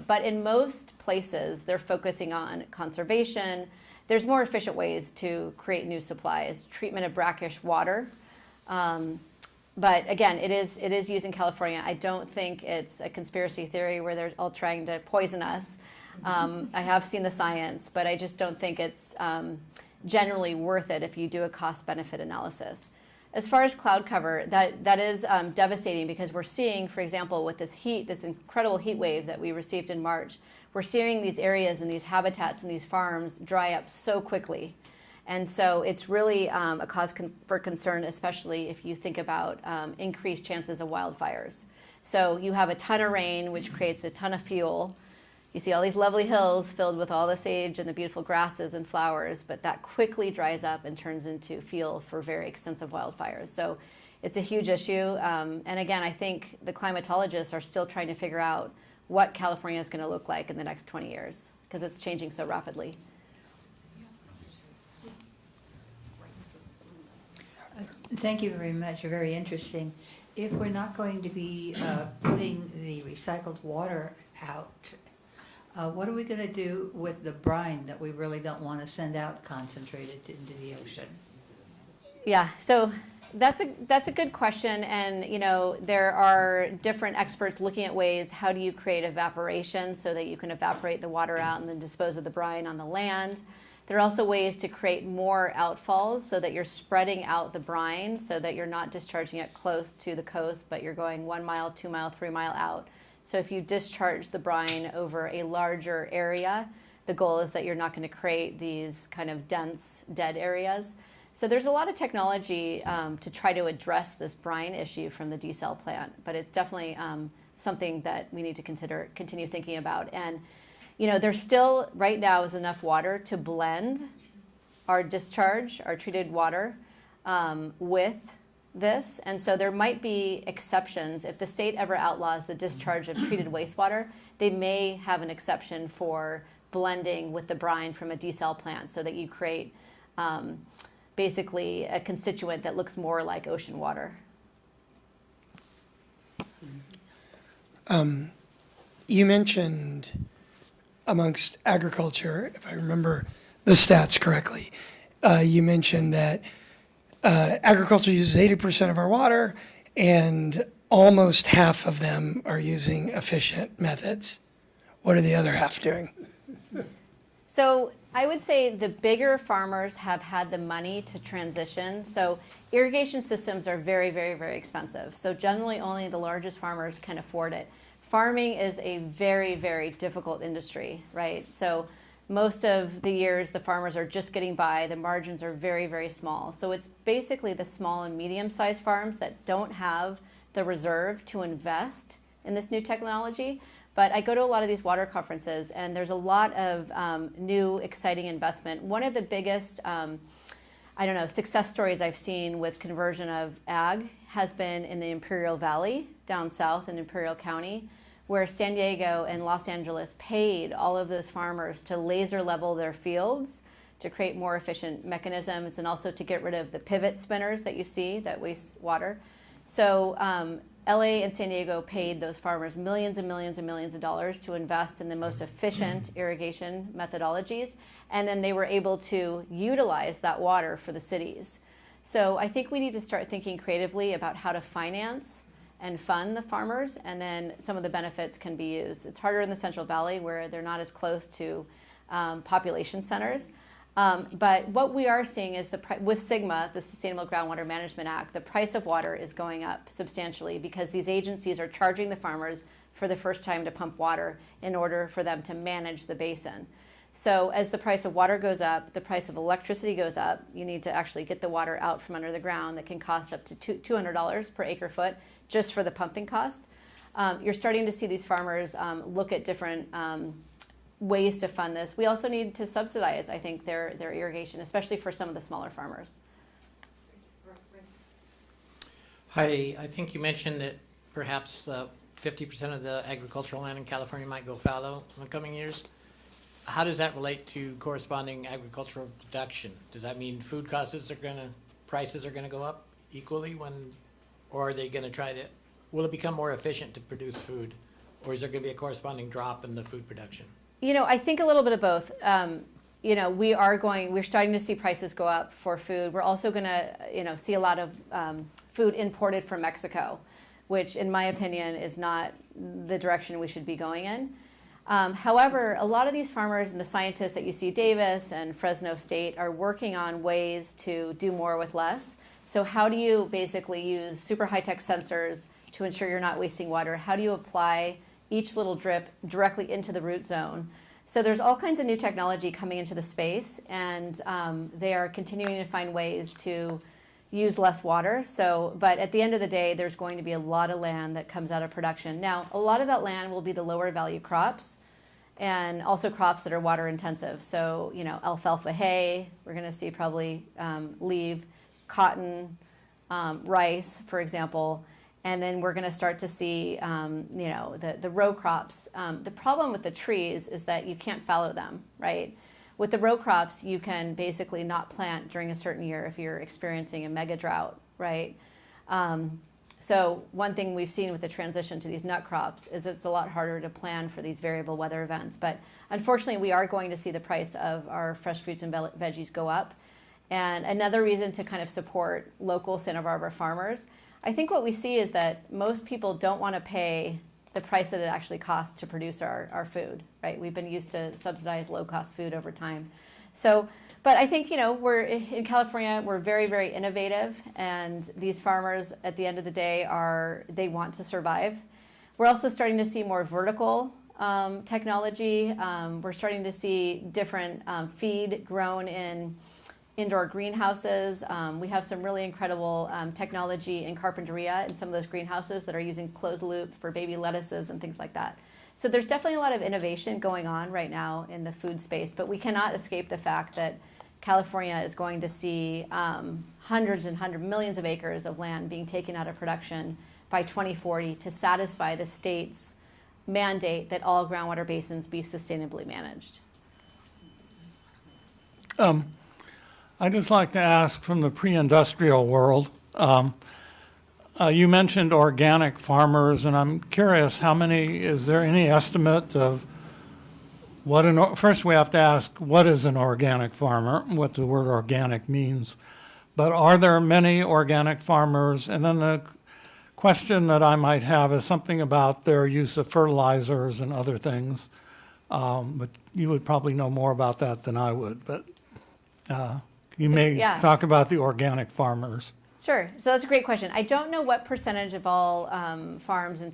But in most places, they're focusing on conservation. There's more efficient ways to create new supplies, treatment of brackish water. But again, it is used in California. I don't think it's a conspiracy theory where they're all trying to poison us. I have seen the science, but I just don't think it's generally worth it if you do a cost-benefit analysis. As far as cloud cover, that is devastating because we're seeing, for example, with this incredible heat wave that we received in March, we're seeing these areas and these habitats and these farms dry up so quickly. And so it's really a cause for concern, especially if you think about increased chances of wildfires. So you have a ton of rain, which creates a ton of fuel. You see all these lovely hills filled with all the sage and the beautiful grasses and flowers, but that quickly dries up and turns into fuel for very extensive wildfires. So it's a huge issue. And again, I think the climatologists are still trying to figure out what California is going to look like in the next 20 years because it's changing so rapidly. Thank you very much. You're very interesting. If we're not going to be putting the recycled water out, what are we going to do with the brine that we really don't want to send out concentrated into the ocean? Yeah, so that's a good question, and there are different experts looking at ways. How do you create evaporation so that you can evaporate the water out and then dispose of the brine on the land? There are also ways to create more outfalls so that you're spreading out the brine so that you're not discharging it close to the coast, but you're going 1 mile, 2 mile, 3 mile out. So if you discharge the brine over a larger area, the goal is that you're not going to create these kind of dense, dead areas. So there's a lot of technology to try to address this brine issue from the desal plant, but it's definitely something that we need to continue thinking about. And there still, right now, is enough water to blend our discharge, our treated water, with this. And so there might be exceptions. If the state ever outlaws the discharge of treated wastewater, they may have an exception for blending with the brine from a desal plant so that you create basically a constituent that looks more like ocean water. You mentioned amongst agriculture, if I remember the stats correctly, you mentioned that agriculture uses 80% of our water and almost half of them are using efficient methods. What are the other half doing? So I would say the bigger farmers have had the money to transition. So irrigation systems are very, very, very expensive. So generally only the largest farmers can afford it. Farming is a very, very difficult industry, right? So most of the years the farmers are just getting by. The margins are very, very small. So it's basically the small and medium-sized farms that don't have the reserve to invest in this new technology. But I go to a lot of these water conferences, and there's a lot of new, exciting investment. One of the biggest, success stories I've seen with conversion of ag has been in the Imperial Valley down south in Imperial County, where San Diego and Los Angeles paid all of those farmers to laser level their fields to create more efficient mechanisms and also to get rid of the pivot spinners that you see that waste water. So LA and San Diego paid those farmers millions and millions and millions of dollars to invest in the most efficient irrigation methodologies, and then they were able to utilize that water for the cities. So I think we need to start thinking creatively about how to finance and fund the farmers, and then some of the benefits can be used. It's harder in the Central Valley where they're not as close to population centers. But what we are seeing is with SGMA, the Sustainable Groundwater Management Act, the price of water is going up substantially because these agencies are charging the farmers for the first time to pump water in order for them to manage the basin. So as the price of water goes up, the price of electricity goes up. You need to actually get the water out from under the ground. That can cost up to $200 per acre foot just for the pumping cost. You're starting to see these farmers look at different ways to fund this. We also need to subsidize, I think, their irrigation, especially for some of the smaller farmers. Hi, I think you mentioned that perhaps 50% of the agricultural land in California might go fallow in the coming years. How does that relate to corresponding agricultural production? Does that mean food prices are going to go up equally or are they going to will it become more efficient to produce food, or is there going to be a corresponding drop in the food production? I think a little bit of both. We're starting to see prices go up for food. We're also going to, see a lot of food imported from Mexico, which in my opinion is not the direction we should be going in. However, a lot of these farmers and the scientists that you see, Davis and Fresno State, are working on ways to do more with less. So how do you basically use super high-tech sensors to ensure you're not wasting water? How do you apply each little drip directly into the root zone? So there's all kinds of new technology coming into the space, and they are continuing to find ways to use less water. But at the end of the day, there's going to be a lot of land that comes out of production. Now, a lot of that land will be the lower value crops, and also crops that are water intensive. So, alfalfa hay, we're going to see probably leave, cotton, rice, for example. And then we're going to start to see, the row crops. The problem with the trees is that you can't fallow them, right? With the row crops, you can basically not plant during a certain year if you're experiencing a mega drought, right? So one thing we've seen with the transition to these nut crops is it's a lot harder to plan for these variable weather events. But unfortunately, we are going to see the price of our fresh fruits and veggies go up. And another reason to kind of support local Santa Barbara farmers, I think what we see is that most people don't want to pay the price that it actually costs to produce our food, right? We've been used to subsidize low-cost food over time. So, but I think, we're in California, we're very, very innovative, and these farmers at the end of the day they want to survive. We're also starting to see more vertical technology. We're starting to see different feed grown in indoor greenhouses. We have some really incredible technology in Carpinteria in some of those greenhouses that are using closed loop for baby lettuces and things like that. So there's definitely a lot of innovation going on right now in the food space, but we cannot escape the fact that California is going to see hundreds millions of acres of land being taken out of production by 2040 to satisfy the state's mandate that all groundwater basins be sustainably managed. I'd just like to ask from the pre-industrial world, you mentioned organic farmers, and I'm curious is there any estimate of first we have to ask, what is an organic farmer, what the word organic means, but are there many organic farmers? And then the question that I might have is something about their use of fertilizers and other things, but you would probably know more about that than I would, but you may talk about the organic farmers. Sure. So that's a great question. I don't know what percentage of all farms in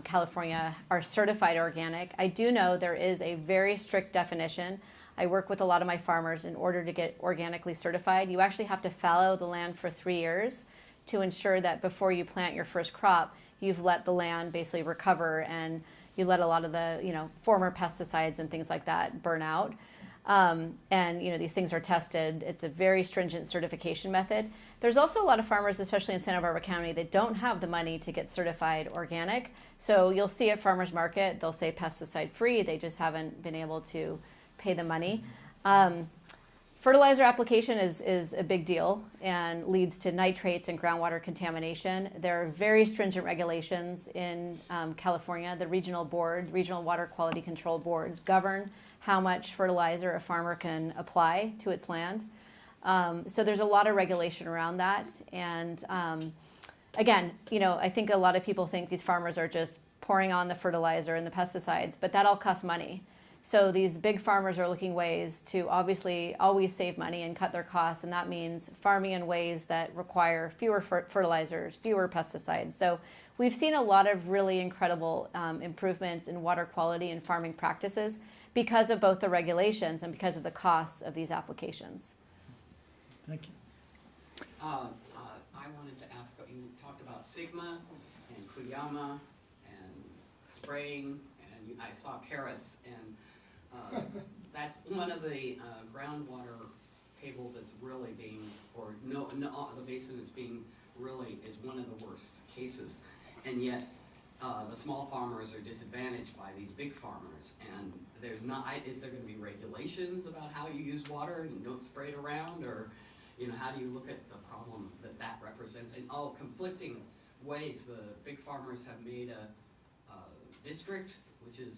California are certified organic. I do know there is a very strict definition. I work with a lot of my farmers. In order to get organically certified, you actually have to fallow the land for 3 years to ensure that before you plant your first crop, you've let the land basically recover and you let a lot of the former pesticides and things like that burn out. And these things are tested. It's a very stringent certification method. There's also a lot of farmers, especially in Santa Barbara County, that don't have the money to get certified organic. So you'll see at farmers market, they'll say pesticide free. They just haven't been able to pay the money. Fertilizer application is a big deal and leads to nitrates and groundwater contamination. There are very stringent regulations in California. The regional water quality control boards govern how much fertilizer a farmer can apply to its land. So there's a lot of regulation around that. And again, I think a lot of people think these farmers are just pouring on the fertilizer and the pesticides, but that all costs money. So these big farmers are looking ways to obviously always save money and cut their costs, and that means farming in ways that require fewer fertilizers, fewer pesticides. So we've seen a lot of really incredible improvements in water quality and farming practices because of both the regulations and because of the costs of these applications. Thank you. I wanted to ask, you talked about Sigma and Kuyama and spraying, and I saw carrots, and that's one of the groundwater tables that's really being, or no, the basin is being really, is one of the worst cases. And yet, the small farmers are disadvantaged by these big farmers, and there's not, is there gonna be regulations about how you use water and don't spray it around, or, you know, how do you look at the problem that that represents? And conflicting ways, the big farmers have made a district, which is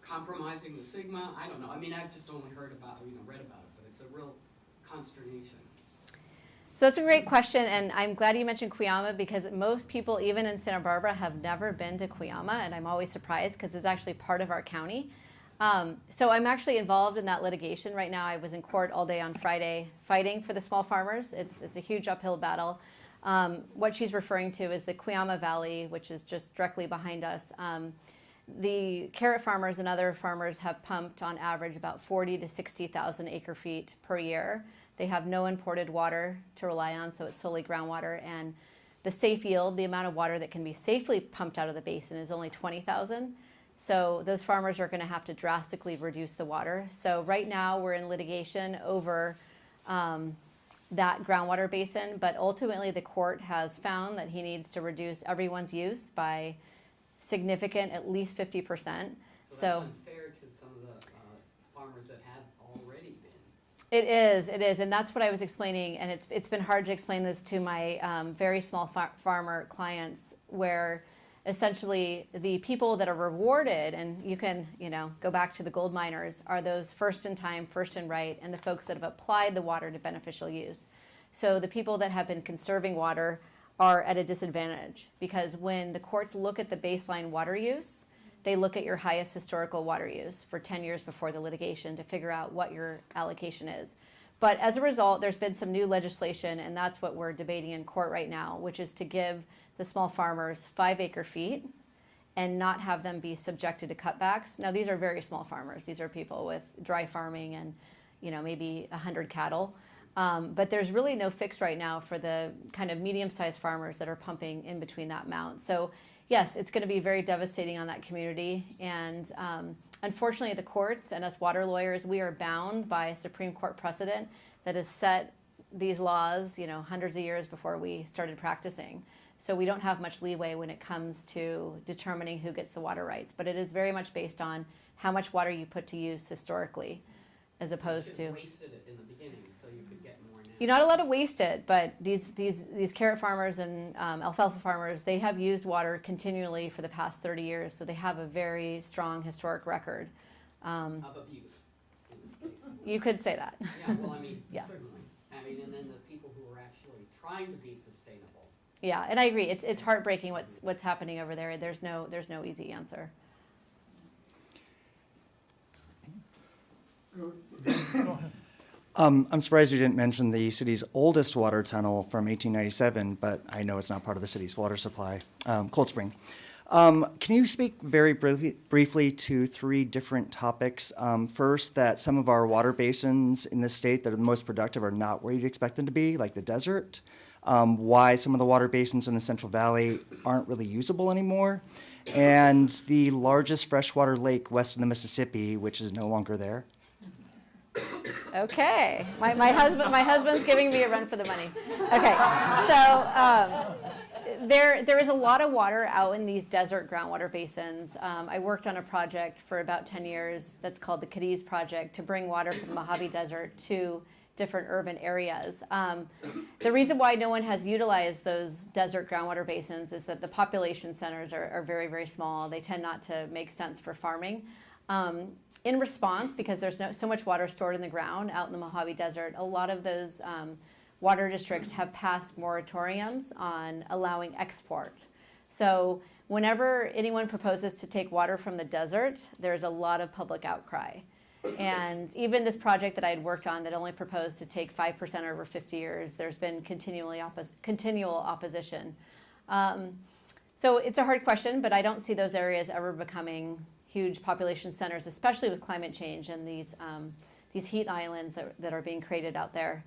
compromising the Sigma. I don't know, I mean, I've just only heard about, read about it, but it's a real consternation. So that's a great question, and I'm glad you mentioned Kuyama because most people, even in Santa Barbara, have never been to Kuyama, and I'm always surprised because it's actually part of our county. So I'm actually involved in that litigation right now. I was in court all day on Friday fighting for the small farmers. It's a huge uphill battle. What she's referring to is the Kuyama Valley, which is just directly behind us. The carrot farmers and other farmers have pumped on average about 40 to 60,000 acre feet per year. They have no imported water to rely on, so it's solely groundwater. And the safe yield, the amount of water that can be safely pumped out of the basin, is only 20,000. So those farmers are going to have to drastically reduce the water. So right now we're in litigation over that groundwater basin, but ultimately the court has found that he needs to reduce everyone's use by significant, at least 50%. So that's unfair to some of the farmers that have already been. It is, and that's what I was explaining, and it's been hard to explain this to my very small farmer clients, where essentially the people that are rewarded, and you can, go back to the gold miners, are those first in time, first in right, and the folks that have applied the water to beneficial use. So the people that have been conserving water are at a disadvantage because when the courts look at the baseline water use, they look at your highest historical water use for 10 years before the litigation to figure out what your allocation is. But as a result, there's been some new legislation, and that's what we're debating in court right now, which is to give the small farmers 5 acre feet and not have them be subjected to cutbacks. Now, these are very small farmers. These are people with dry farming and, maybe 100 cattle. But there's really no fix right now for the kind of medium-sized farmers that are pumping in between that amount. So yes, it's going to be very devastating on that community. And unfortunately, the courts and us water lawyers, we are bound by a Supreme Court precedent that has set these laws, hundreds of years before we started practicing. So we don't have much leeway when it comes to determining who gets the water rights. But it is very much based on how much water you put to use historically, as opposed to Wasted it in the beginning so you could get more now. You're not allowed to waste it, but these carrot farmers and alfalfa farmers, they have used water continually for the past 30 years, so they have a very strong historic record. Of abuse, in this case. You could say that. Yeah, well, I mean, Yeah. certainly. I mean, and then the people who are actually trying to be sustainable. Yeah, and I agree. It's heartbreaking what's happening over there. There's no easy answer. I'm surprised you didn't mention the city's oldest water tunnel from 1897, but I know it's not part of the city's water supply, Cold Spring. Can you speak very briefly to 3 different topics? First, that some of our water basins in this state that are the most productive are not where you'd expect them to be, like the desert. Why some of the water basins in the Central Valley aren't really usable anymore. And the largest freshwater lake west of the Mississippi, which is no longer there. Okay, my husband's giving me a run for the money. Okay, so there is a lot of water out in these desert groundwater basins. I worked on a project for about 10 years that's called the Cadiz Project to bring water from the Mojave Desert to different urban areas. The reason why no one has utilized those desert groundwater basins is that the population centers are very, very small. They tend not to make sense for farming. In response, because there's so much water stored in the ground out in the Mojave Desert, a lot of those water districts have passed moratoriums on allowing export. So whenever anyone proposes to take water from the desert, there's a lot of public outcry. And even this project that I had worked on that only proposed to take 5% over 50 years, there's been continual opposition. So it's a hard question, but I don't see those areas ever becoming huge population centers, especially with climate change and these heat islands that are being created out there.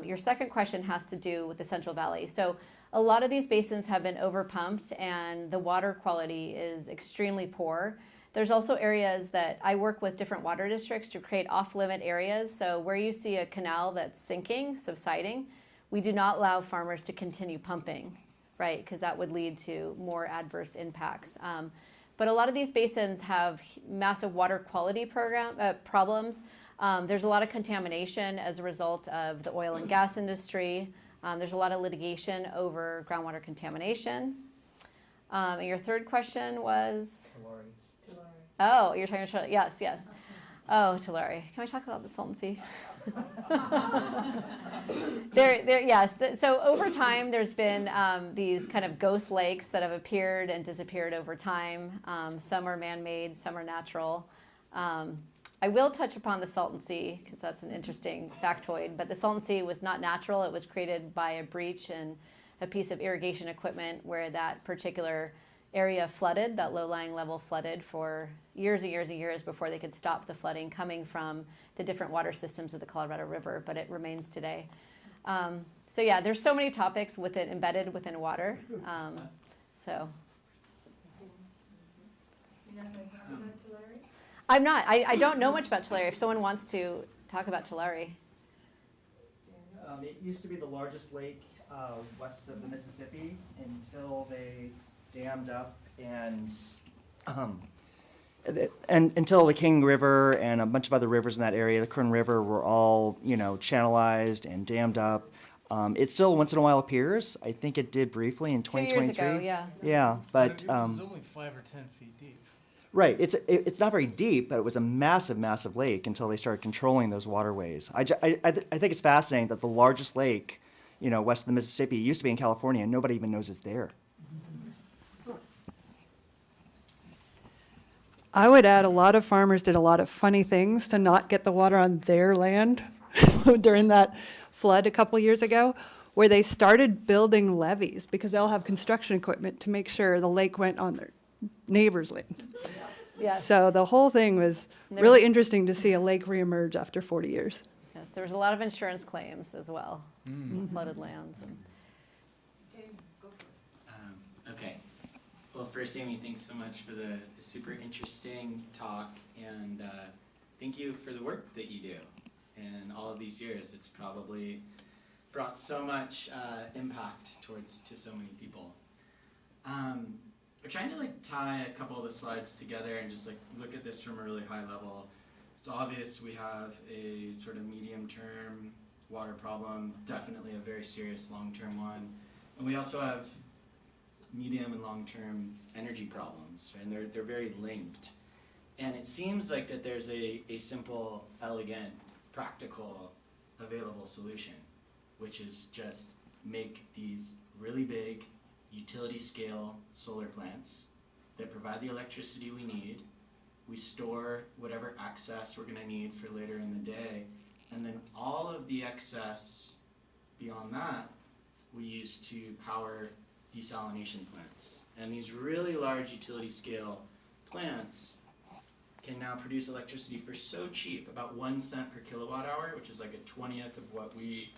Your second question has to do with the Central Valley. So a lot of these basins have been overpumped and the water quality is extremely poor. There's also areas that I work with different water districts to create off-limit areas. So where you see a canal that's sinking, subsiding, we do not allow farmers to continue pumping, right? Because that would lead to more adverse impacts. But a lot of these basins have massive water quality problems. There's a lot of contamination as a result of the oil and gas industry. There's a lot of litigation over groundwater contamination. And your third question was? Oh, you're talking about, yes. Oh, Tulare. Can we talk about the Salton Sea? Yes. So over time, there's been these kind of ghost lakes that have appeared and disappeared over time. Some are man-made, some are natural. I will touch upon the Salton Sea because that's an interesting factoid. But the Salton Sea was not natural. It was created by a breach in a piece of irrigation equipment where that particular area flooded, that low-lying level flooded for years and years and years before they could stop the flooding coming from the different water systems of the Colorado River, but it remains today. So yeah, there's so many topics with it embedded within water. So. You're not going to talk about Tulare? I'm not. I don't know much about Tulare. If someone wants to talk about Tulare. It used to be the largest lake west of the Mississippi until they dammed up and until the King River and a bunch of other rivers in that area, the Kern River, were all, channelized and dammed up. It still once in a while appears. I think it did briefly in 2023. 2 years ago, yeah. Yeah, but It was only 5 or 10 feet deep. right. It's not very deep, but it was a massive, massive lake until they started controlling those waterways. I think it's fascinating that the largest lake, west of the Mississippi, used to be in California, and nobody even knows it's there. I would add a lot of farmers did a lot of funny things to not get the water on their land during that flood a couple years ago, where they started building levees because they all have construction equipment to make sure the lake went on their neighbor's land. Yes. So the whole thing was really interesting to see a lake reemerge after 40 years. Yes, there was a lot of insurance claims as well, flooded lands. Okay. Well, first, Amy, thanks so much for the super interesting talk, and thank you for the work that you do. In all of these years, it's probably brought so much impact to so many people. We're trying to tie a couple of the slides together and just look at this from a really high level. It's obvious we have a sort of medium-term water problem, definitely a very serious long-term one, and we also have medium and long-term energy problems, and they're very linked. And it seems like that there's a simple, elegant, practical, available solution, which is just make these really big utility-scale solar plants that provide the electricity we need. We store whatever excess we're going to need for later in the day, and then all of the excess beyond that we use to power desalination plants. And these really large utility scale plants can now produce electricity for so cheap, about 1 cent per kilowatt hour, which is like a 20th of what we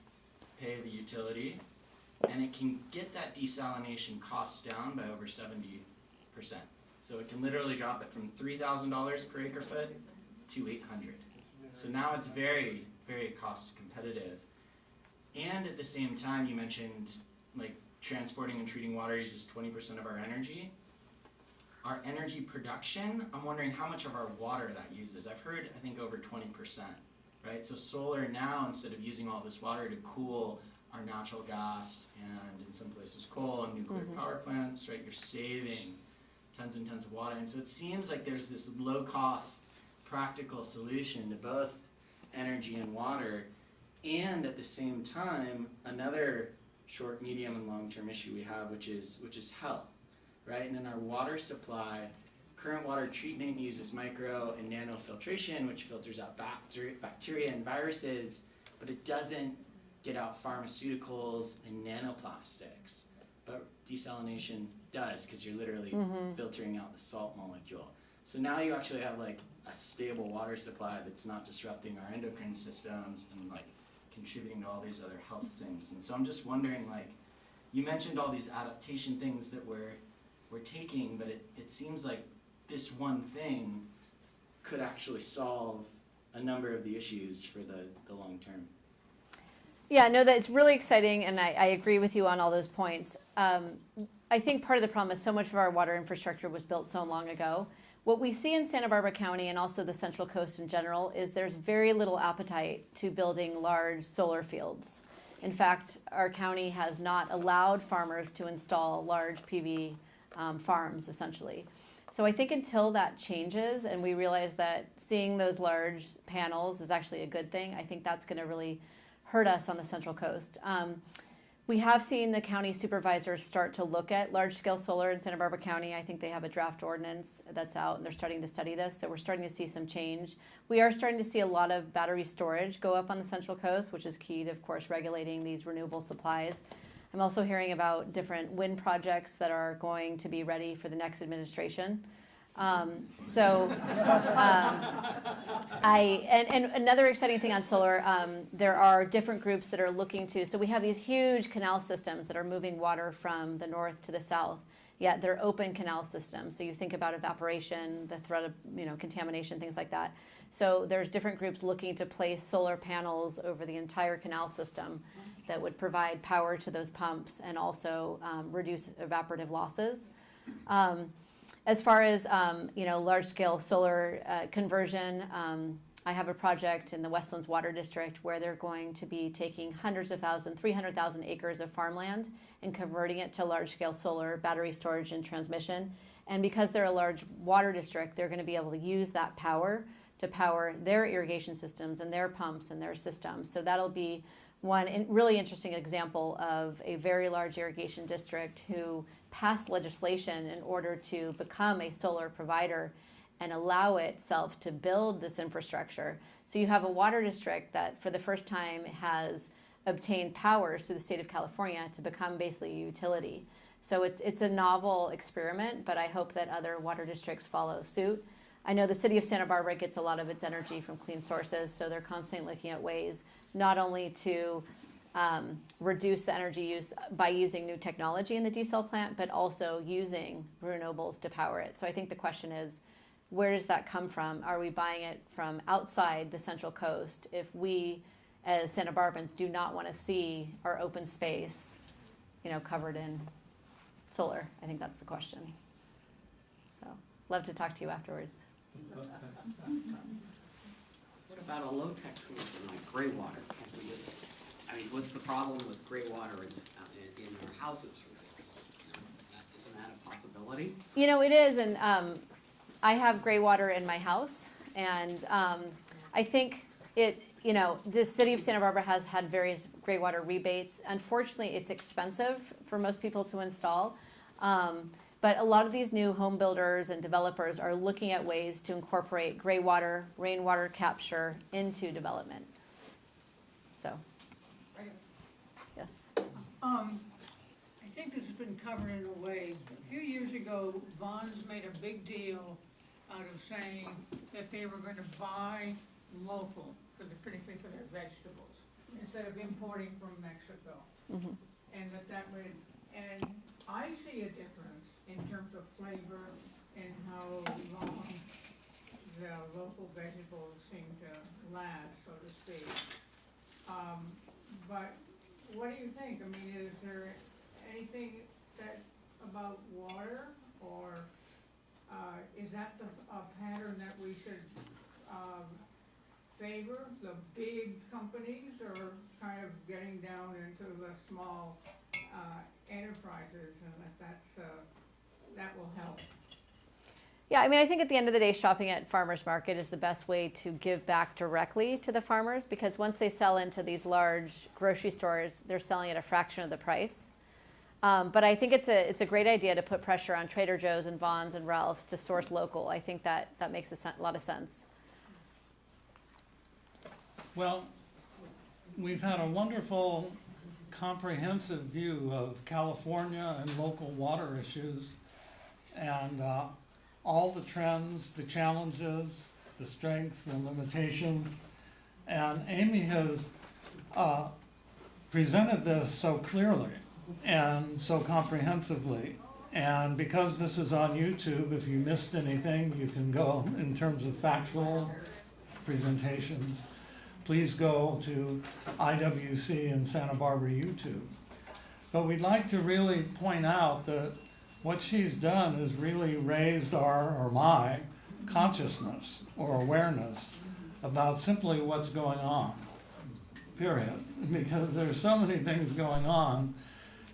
pay the utility. And it can get that desalination cost down by over 70%. So it can literally drop it from $3,000 per acre foot to $800. So now it's very, very cost competitive. And at the same time, you mentioned transporting and treating water uses 20% of our energy. Our energy production, I'm wondering how much of our water that uses. I've heard, I think, over 20%, right? So solar now, instead of using all this water to cool our natural gas and in some places coal and nuclear power plants, right, you're saving tons and tons of water. And so it seems like there's this low-cost, practical solution to both energy and water, and at the same time, another short, medium, and long-term issue we have, which is health. right? And in our water supply, current water treatment uses micro and nanofiltration, which filters out bacteria and viruses, but it doesn't get out pharmaceuticals and nanoplastics. But desalination does, because you're literally filtering out the salt molecule. So now you actually have like a stable water supply that's not disrupting our endocrine systems and like contributing to all these other health things. And so I'm just wondering, like, you mentioned all these adaptation things that we're taking, but it seems like this one thing could actually solve a number of the issues for the long term. Yeah, no, that's really exciting, and I agree with you on all those points. I think part of the problem is so much of our water infrastructure was built so long ago. What we see in Santa Barbara County and also the Central Coast in general is there's very little appetite to building large solar fields. In fact, our county has not allowed farmers to install large PV farms, essentially. So I think until that changes and we realize that seeing those large panels is actually a good thing, I think that's going to really hurt us on the Central Coast. We have seen the county supervisors start to look at large-scale solar in Santa Barbara County. I think they have a draft ordinance that's out, and they're starting to study this, so we're starting to see some change. We are starting to see a lot of battery storage go up on the Central Coast, which is key to, of course, regulating these renewable supplies. I'm also hearing about different wind projects that are going to be ready for the next administration. And another exciting thing on solar, there are different groups that are looking to, so we have these huge canal systems that are moving water from the north to the south, yet they're open canal systems. So you think about evaporation, the threat of contamination, things like that. So there's different groups looking to place solar panels over the entire canal system that would provide power to those pumps and also reduce evaporative losses. As far as large-scale solar conversion, I have a project in the Westlands Water District where they're going to be taking 300,000 acres of farmland and converting it to large-scale solar battery storage and transmission. And because they're a large water district, they're going to be able to use that power to power their irrigation systems and their pumps and their systems. So that'll be one really interesting example of a very large irrigation district who passed legislation in order to become a solar provider and allow itself to build this infrastructure. So you have a water district that for the first time has obtained powers through the state of California to become basically a utility. So it's a novel experiment, but I hope that other water districts follow suit. I know the city of Santa Barbara gets a lot of its energy from clean sources, so they're constantly looking at ways not only to reduce the energy use by using new technology in the desal plant, but also using renewables to power it. So I think the question is, where does that come from? Are we buying it from outside the Central Coast if we, as Santa Barbans, do not want to see our open space, covered in solar? I think that's the question. So, love to talk to you afterwards. What about a low-tech solution like gray water? What's the problem with gray water in our houses, for example? Isn't that a possibility? It is, and I have gray water in my house, and I think the city of Santa Barbara has had various gray water rebates. Unfortunately, it's expensive for most people to install, but a lot of these new home builders and developers are looking at ways to incorporate gray water, rainwater capture into development. So, yes. I think this has been covered in a way. A few years ago, Vons made a big deal out of saying that they were going to buy local, particularly for their vegetables, instead of importing from Mexico. Mm-hmm. And that would, and I see a difference in terms of flavor and how long the local vegetables seem to last, so to speak. But what do you think? Is there anything about water, or is that a pattern that we should favor, the big companies, or kind of getting down into the small enterprises, and that will help? Yeah, I think at the end of the day, shopping at farmers market is the best way to give back directly to the farmers, because once they sell into these large grocery stores, they're selling at a fraction of the price. But I think it's a great idea to put pressure on Trader Joe's and Vons and Ralph's to source local. I think that makes a lot of sense. Well, we've had a wonderful comprehensive view of California and local water issues and all the trends, the challenges, the strengths, the limitations. And Amy has presented this so clearly and so comprehensively. And because this is on YouTube, if you missed anything, you can go in terms of factual presentations. Please go to IWC in Santa Barbara YouTube. But we'd like to really point out that what she's done is really raised our, or my, consciousness or awareness about simply what's going on, period. Because there's so many things going on,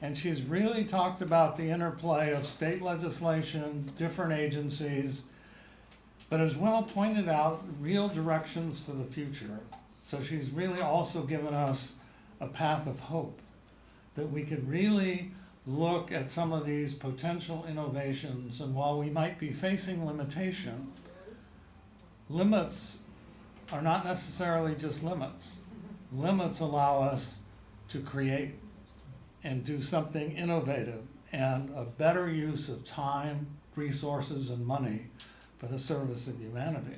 and she's really talked about the interplay of state legislation, different agencies, but as well pointed out real directions for the future. So she's really also given us a path of hope, that we could really look at some of these potential innovations, and while we might be facing limitation, limits are not necessarily just limits. Limits allow us to create and do something innovative and a better use of time, resources, and money for the service of humanity.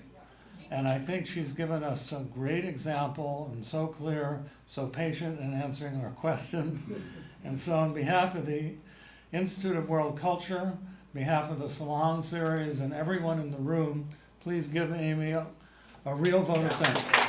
And I think she's given us some great example and so clear, so patient in answering our questions. And so on behalf of the Institute of World Culture, on behalf of the Salon Series and everyone in the room, please give Amy a real vote of thanks.